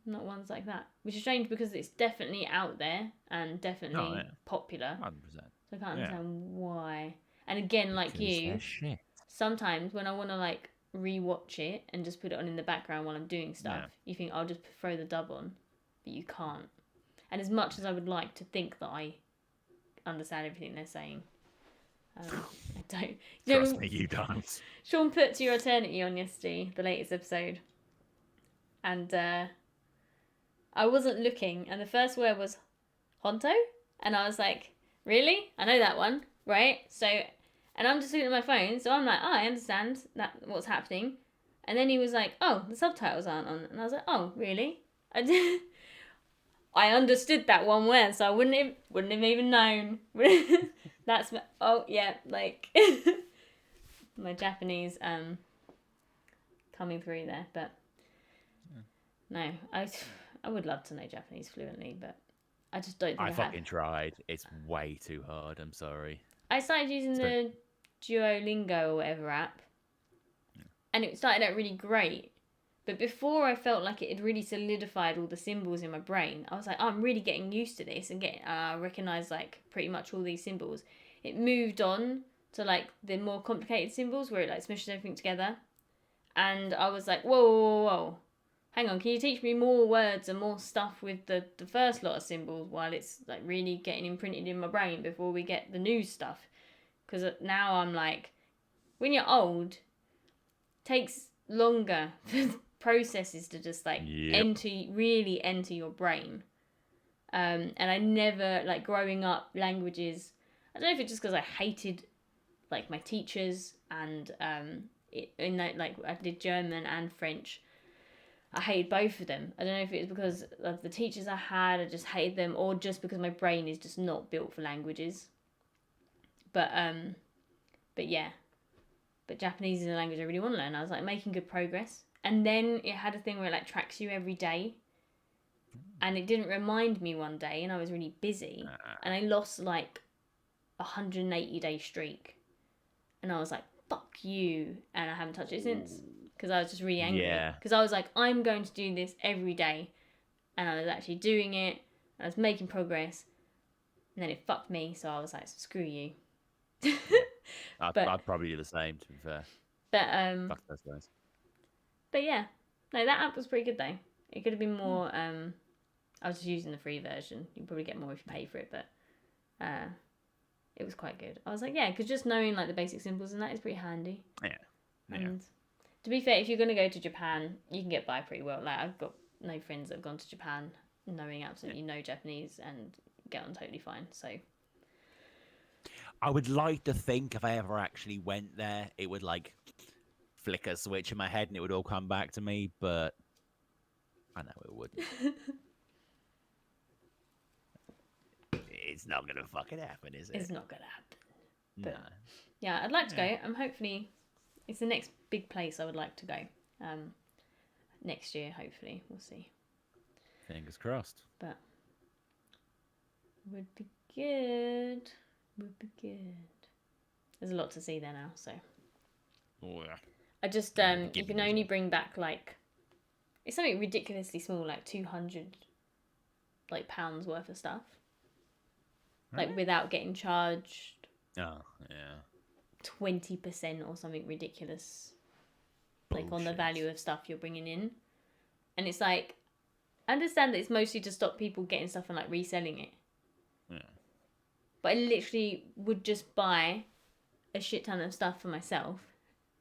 ones like that. Which is strange because it's definitely out there and definitely popular. 100%. So I can't understand why. And again, like you, sometimes when I want to like rewatch it and just put it on in the background while I'm doing stuff, you think I'll just throw the dub on, but you can't. And as much as I would like to think that I understand everything they're saying. I don't. Trust me, you don't. Sean put To Your Eternity on yesterday, the latest episode, and I wasn't looking, and the first word was Honto, and I was like, really? I know that one, right? So, and I'm just looking at my phone, so I'm like, oh, I understand that what's happening, and then he was like, oh, the subtitles aren't on, and I was like, oh, really? I understood that one word, so I wouldn't have even known. That's like my Japanese coming through there, but no, I would love to know Japanese fluently, but I just don't think I fucking tried. It's way too hard. I'm sorry. I started using the Duolingo or whatever app, and it started out really great, But before I felt like it had really solidified all the symbols in my brain, I was like, oh, I'm really getting used to this and I recognize like pretty much all these symbols. It moved on to like the more complicated symbols where it like smushes everything together. And I was like, whoa, whoa, whoa, whoa. Hang on, can you teach me more words and more stuff with the first lot of symbols while it's like really getting imprinted in my brain before we get the new stuff? Because now I'm like, when you're old, takes longer for processes to just like really enter your brain. And I never, like growing up, languages, I don't know if it's just because I hated like my teachers and in that, like I did German and French. I hated both of them. I don't know if it was because of the teachers I had, I just hated them, or just because my brain is just not built for languages. But yeah. But Japanese is a language I really want to learn. I was like making good progress. And then it had a thing where it like tracks you every day. And it didn't remind me one day and I was really busy. And I lost like a 180-day streak. And I was like, fuck you. And I haven't touched it since. Because I was just really angry. Because I was like, I'm going to do this every day. And I was actually doing it. I was making progress. And then it fucked me. So I was like, screw you. I'd probably do the same, to be fair. But Fuck those guys. But yeah. No, that app was pretty good though. It could have been more I was just using the free version. You can probably get more if you pay for it, but it was quite good. I was like, yeah, because just knowing like the basic symbols and that is pretty handy. Yeah. And to be fair, if you're going to go to Japan, you can get by pretty well. Like, I've got no friends that have gone to Japan knowing absolutely no Japanese and get on totally fine. So I would like to think if I ever actually went there, it would like flick a switch in my head and it would all come back to me, but I know it wouldn't. It's not gonna fucking happen, is it? It's not gonna happen. But, no. Yeah, I'd like to go. Hopefully, it's the next big place I would like to go. Next year, hopefully, we'll see. Fingers crossed. But would be good. Would be good. There's a lot to see there now, so. Oh yeah. I just you can only bring back like, it's something ridiculously small, like 200 like pounds worth of stuff. Like without getting charged. Oh, yeah. 20% or something ridiculous. Bullshit. Like on the value of stuff you're bringing in. And it's like, I understand that it's mostly to stop people getting stuff and like reselling it. Yeah. But I literally would just buy a shit ton of stuff for myself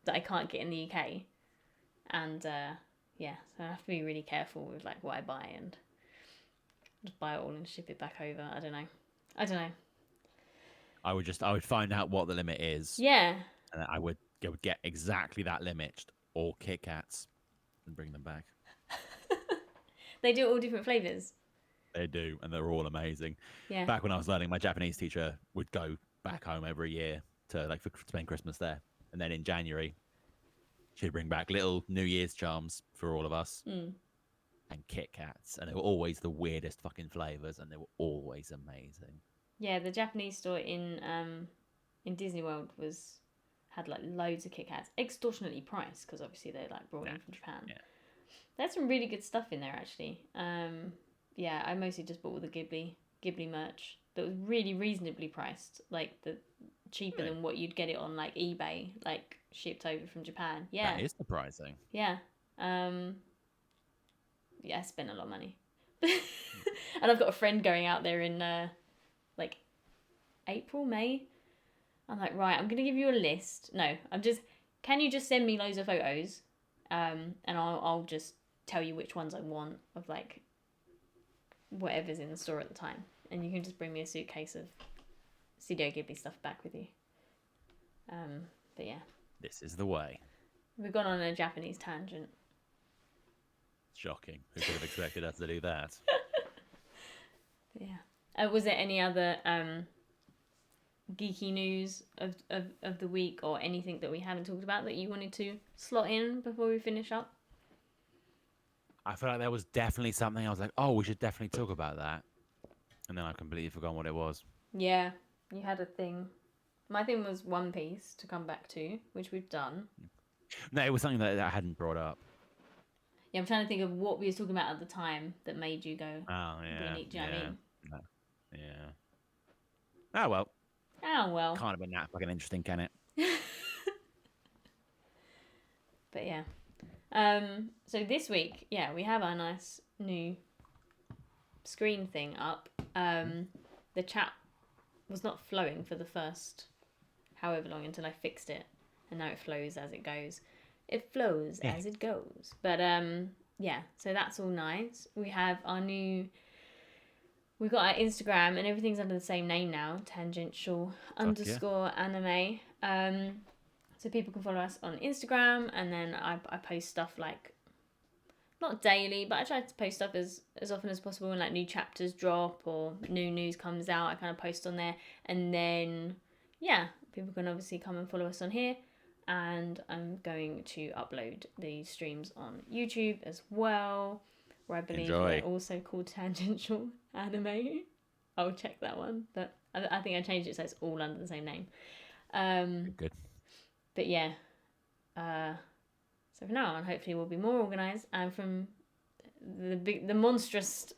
that I can't get in the UK. And yeah, so I have to be really careful with like what I buy and just buy it all and ship it back over. I don't know. I would find out what the limit is. Yeah. And I would get exactly that limit, or Kit Kats, and bring them back. They do all different flavours. They do, and they're all amazing. Yeah. Back when I was learning, my Japanese teacher would go back home every year to like spend Christmas there, and then in January, she'd bring back little New Year's charms for all of us. And Kit Kats, and they were always the weirdest fucking flavors, and they were always amazing. Yeah, the Japanese store in Disney World had like loads of Kit Kats, extortionately priced because obviously they're like brought in from Japan. Yeah. There's some really good stuff in there actually. Yeah, I mostly just bought all the Ghibli merch that was really reasonably priced, like the cheaper than what you'd get it on like eBay, like shipped over from Japan. Yeah, that is surprising. Yeah. Yeah, I spent a lot of money. And I've got a friend going out there in like April, May. I'm like, right, I'm gonna give you a list. No, can you just send me loads of photos? And I'll just tell you which ones I want of like whatever's in the store at the time. And you can just bring me a suitcase of Studio Ghibli stuff back with you. But yeah. This is the way. We've gone on a Japanese tangent. Shocking. Who could have expected us to do that? Yeah. Was there any other geeky news of the week or anything that we haven't talked about that you wanted to slot in before we finish up? I feel like there was definitely something I was like, oh, we should definitely talk about that. And then I've completely forgotten what it was. Yeah, you had a thing. My thing was One Piece to come back to, which we've done. No, it was something that I hadn't brought up. Yeah, I'm trying to think of what we were talking about at the time that made you go, Oh yeah, we need, do you know what I mean? no, yeah. Oh well, Oh, well. can't have been that fucking interesting, can it? But yeah. So this week, yeah, we have our nice new screen thing up. The chat was not flowing for the first however long until I fixed it, and now it flows as it goes. It flows as it goes. But yeah, so that's all nice. We have our new. We've got our Instagram and everything's under the same name now, Tangential _ Anime. So people can follow us on Instagram, and then I post stuff like, not daily, but I try to post stuff as often as possible when like new chapters drop or new news comes out. I kind of post on there, and then yeah, people can obviously come and follow us on here. And I'm going to upload the streams on YouTube as well, where I believe they're also called Tangential Anime. I'll check that one, but I think I changed it so it's all under the same name. Good. But yeah, so from now on, hopefully we'll be more organised, and from the monstrous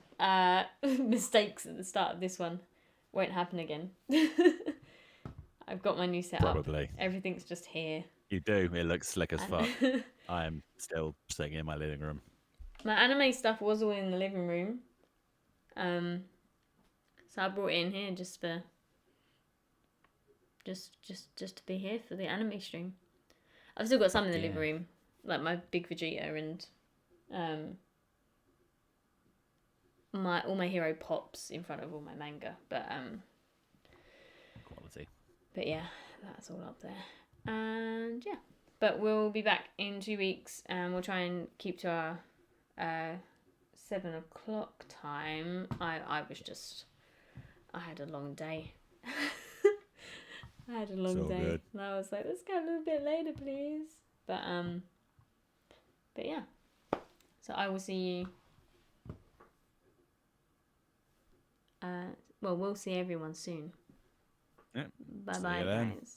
mistakes at the start of this one won't happen again. I've got my new setup. Probably. Everything's just here. You do. It looks slick as fuck. I am still sitting in my living room. My anime stuff was all in the living room. So I brought it in here just for just to be here for the anime stream. I've still got some in the living room, like my big Vegeta and all my hero pops in front of all my manga. But Quality. But yeah, that's all up there. And yeah, but we'll be back in 2 weeks, and we'll try and keep to our 7 o'clock time. I had a long day. I had a long day. Good. And I was like, let's go a little bit later, please. But yeah. So I will see you. Well, we'll see everyone soon. Yep. Bye bye, guys.